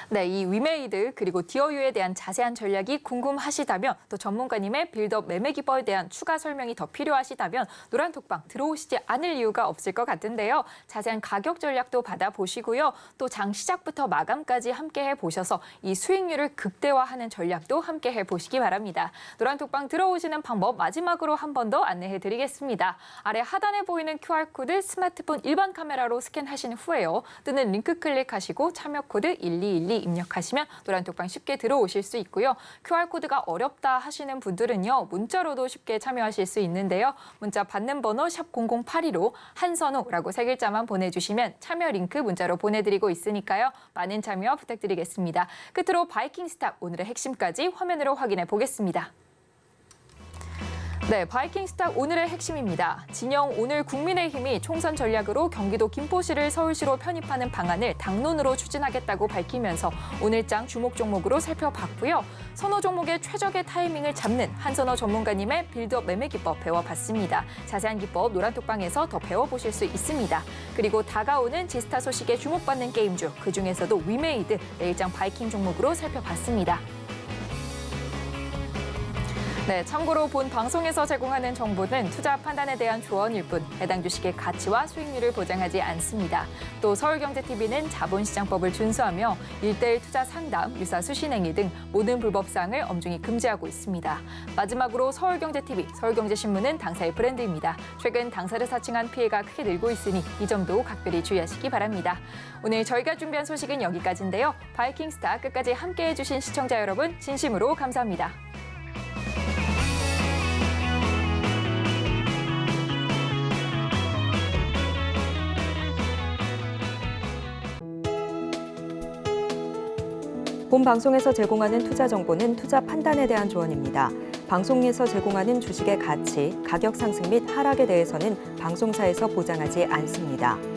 Speaker 2: 네, 이 위메이드 그리고 디어유에 대한 자세한 전략이 궁금하시다면 또 전문가님의 빌드업 매매 기법에 대한 추가 설명이 더 필요하시다면 노란톡방 들어오시지 않을 이유가 없을 것 같은데요. 자세한 가격 전략도 받아보시고요. 또 장 시작부터 마감까지 함께 해보셔서 이 수익률을 극대화하는 전략도 함께 해보시기 바랍니다. 노란톡방 들어오시는 방법 마지막으로 한 번 더 안내해드리겠습니다. 아래 하단에 보이는 QR코드 스마트폰 일반 카메라로 스캔하신 후에요. 뜨는 링크 클릭하시고 참여 코드 1212 ID 입력하시면 노란톡방 쉽게 들어오실 수 있고요. QR코드가 어렵다 하시는 분들은요. 문자로도 쉽게 참여하실 수 있는데요. 문자 받는 번호 샵 0082로 한선호라고 3글자만 보내주시면 참여 링크 문자로 보내드리고 있으니까요. 많은 참여 부탁드리겠습니다. 끝으로 바이킹스타 오늘의 핵심까지 화면으로 확인해 보겠습니다. 네, 바이킹스탁 오늘의 핵심입니다. 진영 오늘 국민의힘이 총선 전략으로 경기도 김포시를 서울시로 편입하는 방안을 당론으로 추진하겠다고 밝히면서 오늘장 주목 종목으로 살펴봤고요. 선호 종목의 최적의 타이밍을 잡는 한선호 전문가님의 빌드업 매매 기법 배워봤습니다. 자세한 기법 노란톡방에서 더 배워보실 수 있습니다. 그리고 다가오는 지스타 소식에 주목받는 게임주, 그중에서도 위메이드 내일장 바이킹 종목으로 살펴봤습니다. 네, 참고로 본 방송에서 제공하는 정보는 투자 판단에 대한 조언일 뿐 해당 주식의 가치와 수익률을 보장하지 않습니다. 또 서울경제TV는 자본시장법을 준수하며 1:1 투자 상담, 유사 수신행위 등 모든 불법 사항을 엄중히 금지하고 있습니다. 마지막으로 서울경제TV, 서울경제신문은 당사의 브랜드입니다. 최근 당사를 사칭한 피해가 크게 늘고 있으니 이 점도 각별히 주의하시기 바랍니다. 오늘 저희가 준비한 소식은 여기까지인데요. 바이킹스타 끝까지 함께해 주신 시청자 여러분 진심으로 감사합니다.
Speaker 1: 본 방송에서 제공하는 투자 정보는 투자 판단에 대한 조언입니다. 방송에서 제공하는 주식의 가치, 가격 상승 및 하락에 대해서는 방송사에서 보장하지 않습니다.